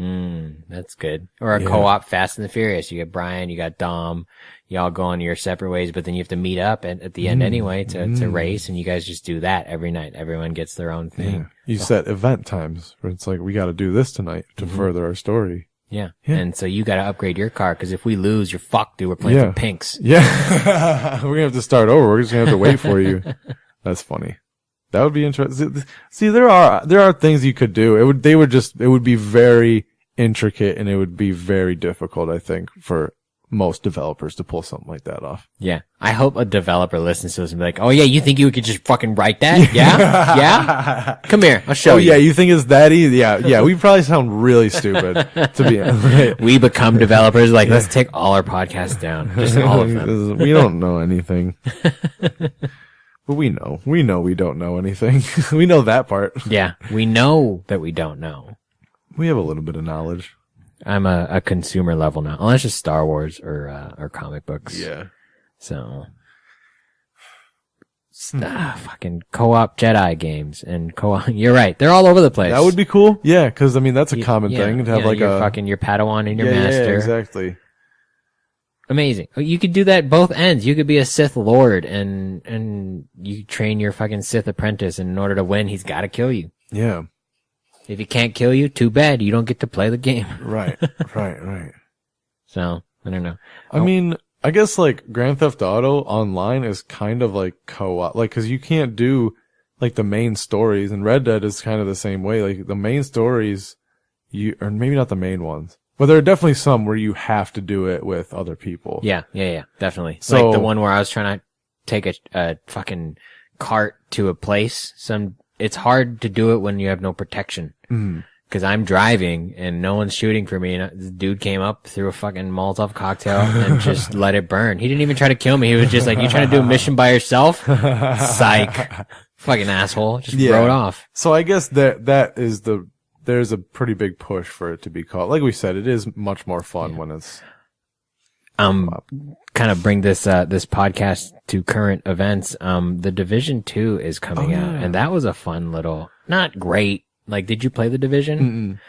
That's good. Or a co-op Fast and the Furious. You get Brian, you got Dom, y'all go on your separate ways, but then you have to meet up at the end anyway to race, and you guys just do that every night. Everyone gets their own thing. Yeah. You set event times where it's like, we got to do this tonight to further our story. Yeah. And so you got to upgrade your car because if we lose, you're fucked, dude. We're playing for pinks. Yeah. We're going to have to start over. We're just going to have to wait for you. That's funny. That would be interesting. See, there are things you could do. It would be very intricate and it would be very difficult, I think, for most developers to pull something like that off. Yeah. I hope a developer listens to us and be like, oh yeah, you think you could just fucking write that? Yeah? Yeah? Come here. I'll show you. Oh yeah, you think it's that easy? Yeah. We probably sound really stupid to be honest. We become developers like, let's take all our podcasts down. Just all of them. We don't know anything. But we know we don't know anything. We know that part. Yeah. We know that we don't know. We have a little bit of knowledge. I'm a consumer level now. Unless it's Star Wars or comic books. Yeah. So. Fucking co-op Jedi games and co-op. You're right. They're all over the place. That would be cool. Yeah. Cause I mean, that's a common thing to have like your Padawan and your master. Yeah, exactly. Amazing. You could do that both ends. You could be a Sith Lord and you train your fucking Sith apprentice, and in order to win, he's got to kill you. Yeah. If he can't kill you, too bad. You don't get to play the game. Right. So, I don't know. I mean, I guess like Grand Theft Auto Online is kind of like co-op, like, cause you can't do like the main stories, and Red Dead is kind of the same way. Like the main stories, or maybe not the main ones. But there are definitely some where you have to do it with other people. Yeah, definitely. So, like the one where I was trying to take a fucking cart to a place. It's hard to do it when you have no protection. Cause I'm driving and no one's shooting for me, and the dude came up, threw a fucking Molotov cocktail and just let it burn. He didn't even try to kill me. He was just like, you trying to do a mission by yourself? Psych. Fucking asshole. Just throw it off. So I guess there's a pretty big push for it to be called. Like we said, it is much more fun when it's kind of bring this podcast to current events. The Division 2 is coming out, and that was a fun little, not great. Like, did you play The Division?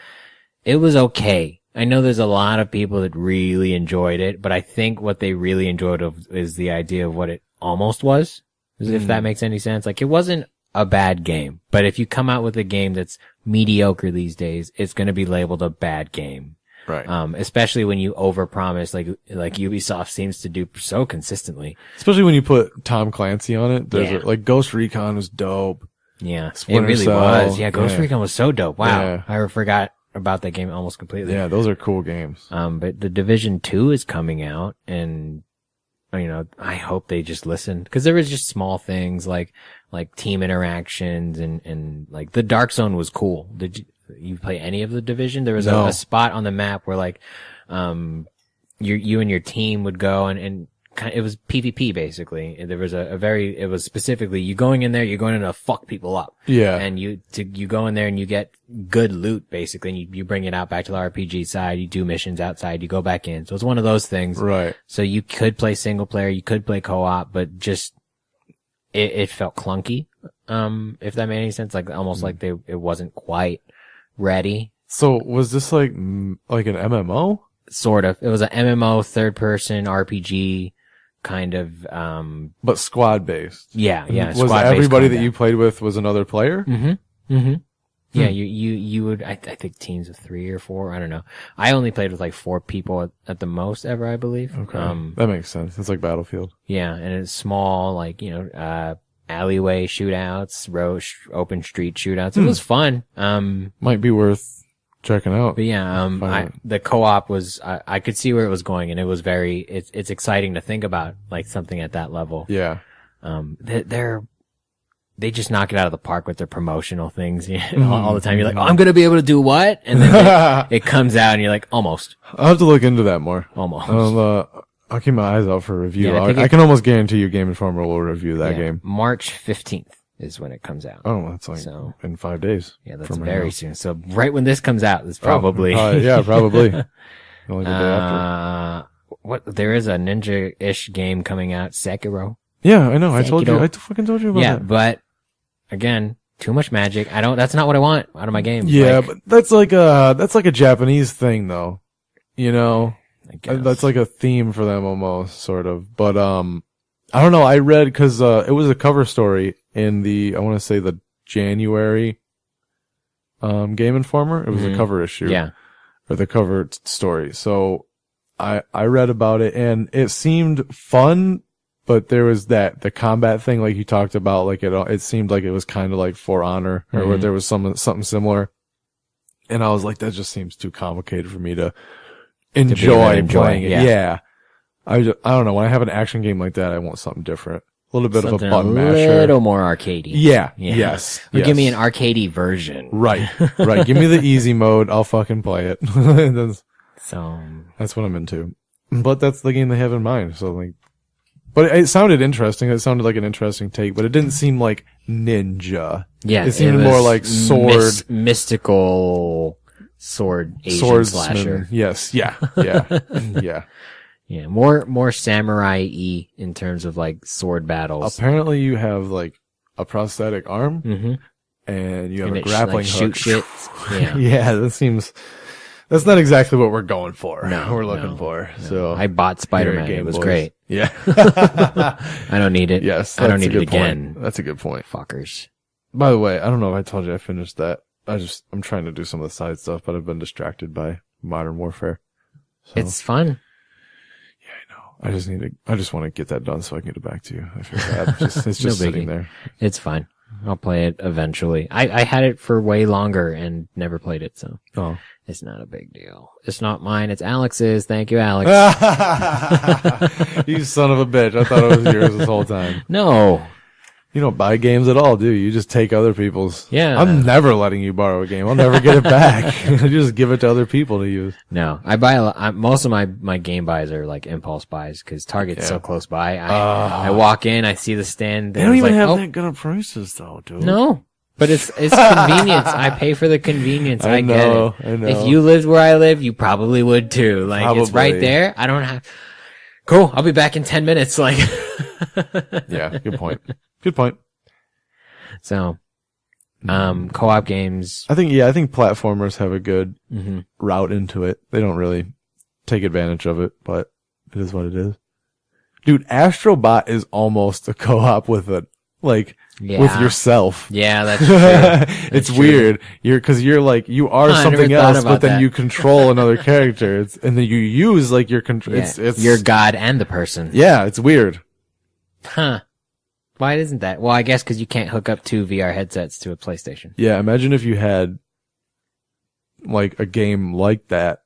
It was okay. I know there's a lot of people that really enjoyed it, but I think what they really enjoyed is the idea of what it almost was, if that makes any sense. Like, it wasn't a bad game, but if you come out with a game that's mediocre these days, it's going to be labeled a bad game. right. Especially when you overpromise, like Ubisoft seems to do so consistently. Especially when you put Tom Clancy on it. There's like Ghost Recon was dope. Yeah, Splinter it really Cell, was. Yeah, Ghost Recon was so dope. Wow. Yeah. I forgot about that game almost completely. Yeah, those are cool games. But the Division 2 is coming out, and, you know, I hope they just listen. Cause there was just small things like team interactions and like the Dark Zone was cool. Did you play any of the Division? There was a spot on the map where like, you and your team would go and it was PvP basically. There was it was specifically you going in there, you're going in to fuck people up. Yeah. And you go in there and you get good loot basically, and you bring it out back to the RPG side, you do missions outside, you go back in. So it's one of those things. Right. So you could play single player, you could play co-op, but just, it felt clunky. If that made any sense, like almost like it wasn't quite ready. So was this like an MMO? Sort of. It was an MMO third person RPG kind of, But squad based. yeah. Was squad-based everybody combat. that you played with was another player? Yeah, you would, I think teams of 3 or 4, I don't know. I only played with like 4 people at the most ever, I believe. Okay. That makes sense. It's like Battlefield. Yeah, and it's small, like, you know, alleyway shootouts, open street shootouts. It was fun. Might be worth checking out. But yeah, the co-op was, I could see where it was going, and it was it's exciting to think about, like, something at that level. Yeah. They just knock it out of the park with their promotional things all the time. You're like, oh, I'm going to be able to do what? And then it comes out and you're like, almost. I'll have to look into that more. Almost. I'll keep my eyes out for a review. Yeah, I can almost guarantee you Game Informer will review that game. March 15th is when it comes out. Oh, that's like in 5 days. Yeah, that's very soon. So right when this comes out, it's probably. Yeah, probably. Only the day after. There is a ninja-ish game coming out, Sekiro. Yeah, I know. I fucking told you about that. Yeah, but again, too much magic. That's not what I want out of my game. Yeah, but that's like a Japanese thing though. You know? I guess. That's like a theme for them almost, sort of. But, I don't know. I read, cause, it was a cover story in I want to say the January, Game Informer. It was a cover issue. Yeah. Or the cover story. So I read about it and it seemed fun, but there was the combat thing, like you talked about, like it seemed like it was kind of like For Honor, or where there was something similar. And I was like, that just seems too complicated for me to enjoy playing it. Yeah. I don't know. When I have an action game like that, I want something different. A little bit Something of a button masher. A little more arcadey. Yeah. Yes. Or give me an arcadey version. Right. Give me the easy mode. I'll fucking play it. That's what I'm into. But that's the game they have in mind. So like, but it sounded interesting. It sounded like an interesting take, but it didn't seem like ninja. Yeah. It seemed more like sword. Mystical sword Asian slasher. Yes. Yeah. Yeah. Yeah. Yeah, more samurai-y in terms of like sword battles. Apparently you have like a prosthetic arm and you have a grappling hook. Shoot shit. Yeah. Yeah, that's not exactly what we're going for. No, we're looking for. No. So I bought Spider-Man. It was great. Yeah. I don't need it. Yes. I don't need it again. That's a good point. Fuckers. By the way, I don't know if I told you I finished that. I'm trying to do some of the side stuff, but I've been distracted by Modern Warfare. So. It's fun. I just want to get that done so I can get it back to you. I feel bad. It's just No sitting there. It's fine. I'll play it eventually. I had it for way longer and never played it, so Oh. it's not a big deal. It's not mine, it's Alex's. Thank you, Alex. You son of a bitch. I thought it was yours this whole time. No. You don't buy games at all, do you? You just take other people's. Yeah. I'm never letting you borrow a game. I'll never get it back. I just give it to other people to use. No. I buy most of my game buys are like impulse buys because Target's so close by. I walk in, I see the stand. They don't even have oh, that good of prices though, dude. No. But it's convenience. I pay for the convenience. I get it. I know. If you lived where I live, you probably would too. Like it's right there. I don't have. Cool. I'll be back in 10 minutes. Like. Yeah. Good point. Good point. So, co-op games. I think platformers have a good route into it. They don't really take advantage of it, but it is what it is. Dude, Astrobot is almost a co-op with with yourself. Yeah, that's true. It's weird. You are something else, but then you control another character. And then you use like your control. Yeah. It's your god and the person. Yeah, it's weird. Huh. Why isn't that? Well, I guess because you can't hook up 2 VR headsets to a PlayStation. Yeah, imagine if you had like a game like that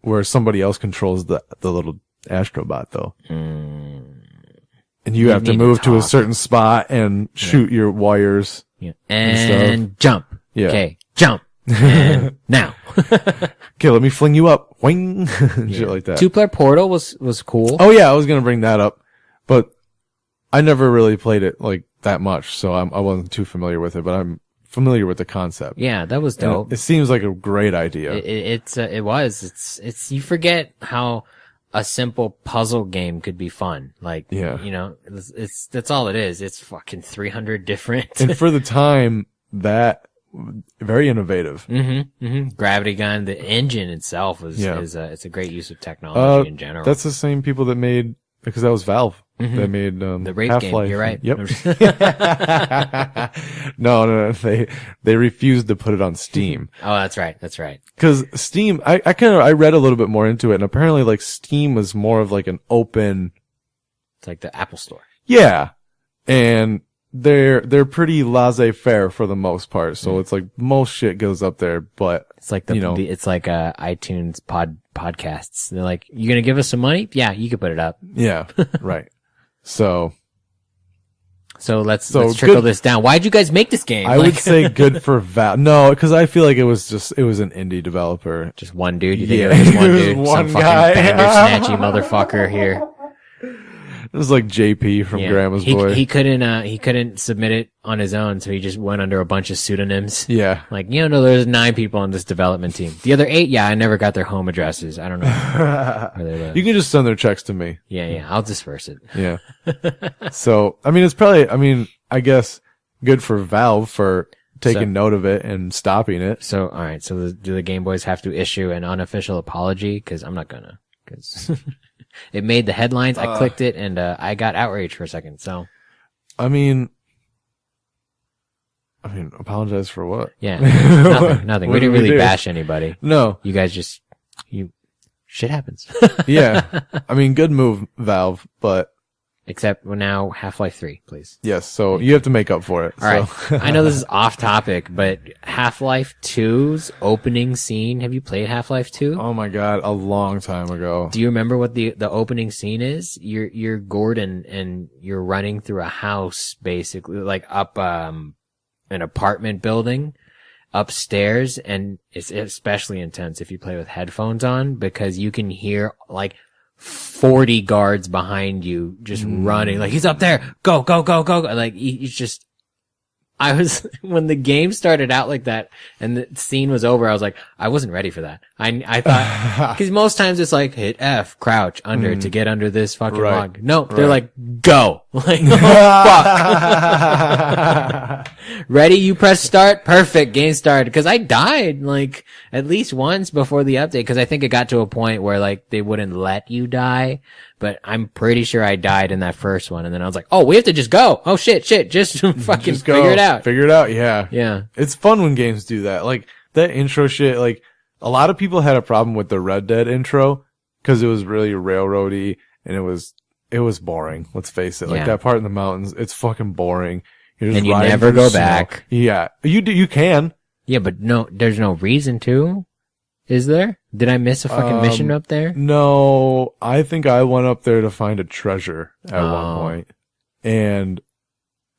where somebody else controls the little Astrobot though. And you have to move to a certain spot and shoot your wires. Yeah. And jump. Yeah. Okay. Jump. And now. Okay, let me fling you up. Wing. Shit like that. 2-player Portal was cool. Oh yeah, I was gonna bring that up, but I never really played it like that much, so I wasn't too familiar with it. But I'm familiar with the concept. Yeah, that was dope. It seems like a great idea. It was. It's you forget how a simple puzzle game could be fun. Like, you know, that's all it is. It's fucking 300 different. And for the time, that very innovative. Gravity gun, the engine itself it's a great use of technology in general. That's the same people that made, because that was Valve. They made the Wraith Half-Life. game. You're right. Yep. No. They refused to put it on Steam. Oh, that's right. That's right. Because Steam, I read a little bit more into it, and apparently like Steam was more of like an open. It's like the Apple Store. Yeah, and they're pretty laissez-faire for the most part. So it's like most shit goes up there, but it's like it's like iTunes podcasts. They're like, you gonna give us some money? Yeah, you can put it up. Yeah, right. So let's trickle this down. Why'd you guys make this game? I would say good for Valve. No, because I feel like it was an indie developer. Just one dude. You think it was just one dude? One some guy. fucking bandersnatchy motherfucker here. It was like JP from Grandma's Boy. He couldn't submit it on his own, so he just went under a bunch of pseudonyms. Yeah. Like, no, there's 9 people on this development team. The other 8, I never got their home addresses. I don't know where they live. You can just send their checks to me. Yeah, I'll disperse it. Yeah. So, I mean, it's probably, I guess good for Valve for taking note of it and stopping it. So, alright, so do the Gameboiz have to issue an unofficial apology? Cause I'm not gonna, cause it made the headlines. I clicked it and, I got outraged for a second, so. I mean, apologize for what? Yeah. Nothing. We didn't really bash anybody. No. You guys shit happens. Yeah. I mean, good move, Valve, but. Except we're now Half-Life 3, please. Yes, so you have to make up for it. All right. I know this is off topic, but Half-Life 2's opening scene, have you played Half-Life 2? Oh my god, a long time ago. Do you remember what the opening scene is? You're Gordon and you're running through a house, basically, like up, an apartment building upstairs, and it's especially intense if you play with headphones on because you can hear like 40 guards behind you just running like he's up there, go like he's just when the game started out like that and the scene was over, I was like, I wasn't ready for that. I thought, because most times it's like hit F, crouch under to get under this fucking log. No, they're like, go. Like, oh fuck. Ready? You press start. Perfect. Game started. Cause I died like at least once before the update. Cause I think it got to a point where like they wouldn't let you die. But I'm pretty sure I died in that first one. And then I was like, oh, we have to just go. Oh shit. Just fucking just go. Figure it out. Figure it out. Yeah. Yeah. It's fun when games do that. Like that intro shit. Like a lot of people had a problem with the Red Dead intro because it was really railroady and it was it was boring. Let's face it. Like Yeah. that part in the mountains, it's fucking boring. You're just And you riding never through go snow. back. Yeah. You can. Yeah, but no, there's no reason to. Is there? Did I miss a fucking mission up there? No, I think I went up there to find a treasure at one Oh. point. And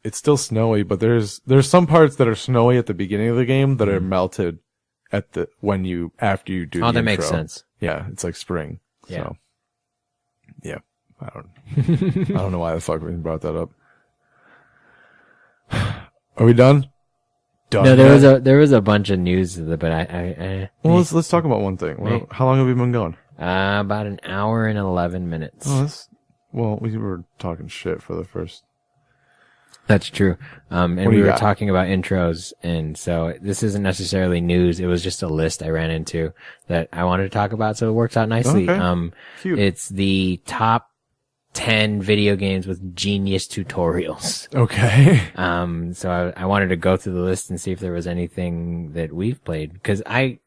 it's still snowy, but there's some parts that are snowy at the beginning of the game that are melted after you do the Oh, that makes intro. sense. Yeah, it's like spring. Yeah. So, yeah, I don't know why the fuck we brought that up. Are we done? Done. No, yet? there was a bunch of news, but Well, let's talk about one thing. Wait. How long have we been going? about an hour and 11 minutes. Oh, we were talking shit for the first. That's true. And What do we you were got? talking about intros, and so this isn't necessarily news. It was just a list I ran into that I wanted to talk about, so it works out nicely. Okay. Cute. It's the top 10 video games with genius tutorials. Okay. So I wanted to go through the list and see if there was anything that we've played, because I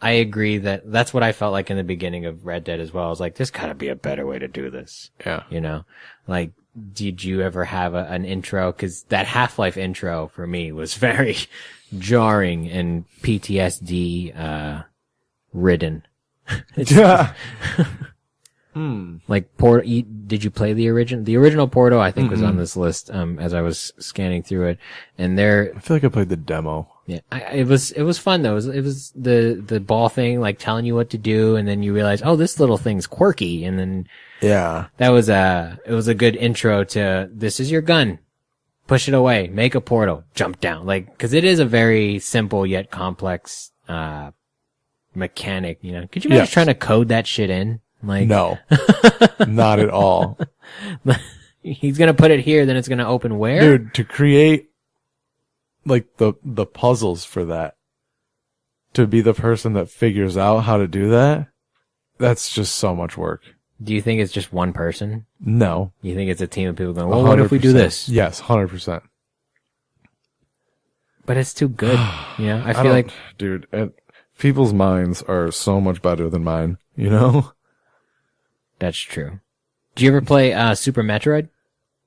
agree that's what I felt like in the beginning of Red Dead as well. I was like, there's gotta be a better way to do this. Yeah. You know, like, did you ever have an intro? Cause that Half-Life intro for me was very jarring and PTSD, ridden. Yeah. Like did you play the original? The original Portal, I think, was on this list, as I was scanning through it. And I feel like I played the demo. yeah, it was fun though. It was the ball thing, like telling you what to do, and then you realize, oh, this little thing's quirky, and then Yeah. it was a good intro to, this is your gun. Push it away, make a portal, jump down. Like, cause it is a very simple yet complex, mechanic, you know. Could you imagine Yes. trying to code that shit in? Like, No. Not at all. he's gonna put it here, then it's gonna open where? Dude, to create like the puzzles for that, to be the person that figures out how to do that, that's just so much work. Do you think it's just one person? No. You think it's a team of people going, well, what if we do 100%. this? Yes, 100%. But it's too good. You know, I feel like, dude, people's minds are so much better than mine, you know? that's true. Do you ever play, Super Metroid?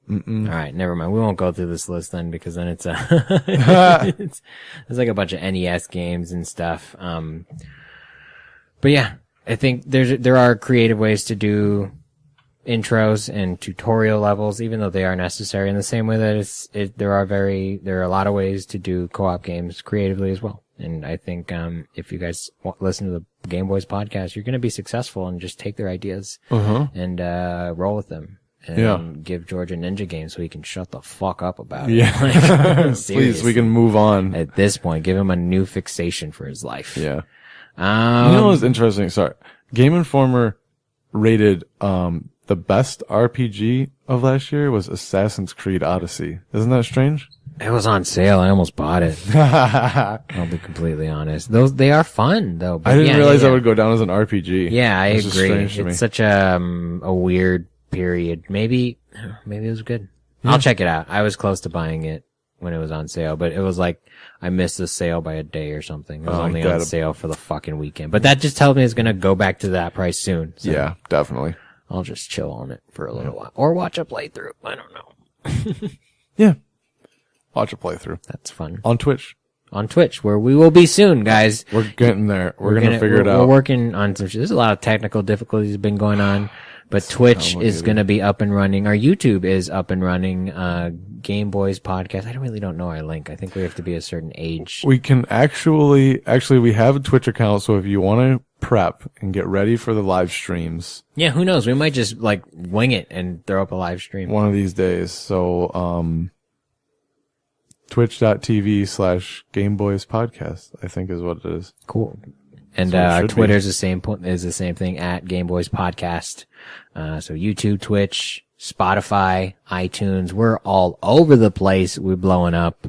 Mm-mm. All right, never mind. We won't go through this list then, because then it's there's like a bunch of NES games and stuff. But yeah, I think there are creative ways to do intros and tutorial levels, even though they are necessary, in the same way that there are a lot of ways to do co-op games creatively as well. And I think if you guys listen to the Gameboiz podcast, you're going to be successful and just take their ideas and roll with them. And give George a ninja game so he can shut the fuck up about it. Yeah. Like, Please, seriously. we can move on. At this point, give him a new fixation for his life. Yeah. You know what's interesting? Sorry. Game Informer rated the best RPG of last year was Assassin's Creed Odyssey. Isn't that strange? It was on sale. I almost bought it. I'll be completely honest. They are fun though. But I didn't yeah, realize yeah, that would go down as an RPG. Yeah, I That's just agree. strange to me. It's such a weird period. Maybe it was good. I'll check it out. I was close to buying it when it was on sale, but it was like I missed the sale by a day or something. It was only on sale for the fucking weekend. But that just tells me it's gonna go back to that price soon. So Yeah, definitely. I'll just chill on it for a little while. Or watch a playthrough. I don't know. Yeah. Watch a playthrough. That's fun. On Twitch. On Twitch, where we will be soon, guys. We're getting there. We're gonna figure it out. We're working on some shit. There's a lot of technical difficulties have been going on, but Twitch is going to be up and running. Our YouTube is up and running. Gameboiz podcast. I really don't know our link. I think we have to be a certain age. We can actually, we have a Twitch account, so if you want to prep and get ready for the live streams. Yeah, who knows? We might just like wing it and throw up a live stream one of these days. So, twitch.tv/Gameboiz podcast, I think is what it is. Cool. And So it our should Twitter's the same thing at Gameboiz podcast. So YouTube, Twitch, Spotify, iTunes, we're all over the place. We're blowing up.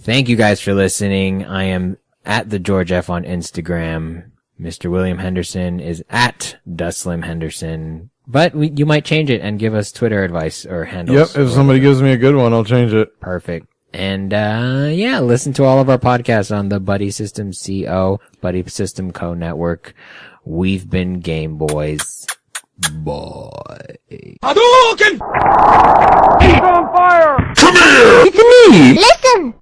Thank you guys for listening. I am at the George F on Instagram. Mr. William Henderson is at Duslim Henderson. But you might change it and give us Twitter advice or handles. Yep, if somebody gives me a good one, I'll change it. Perfect. And, yeah, listen to all of our podcasts on the Buddy System Co. Buddy System Co. network. We've been Gameboiz. Boy. Hadouken! He's on fire! Come here! It's me! Listen!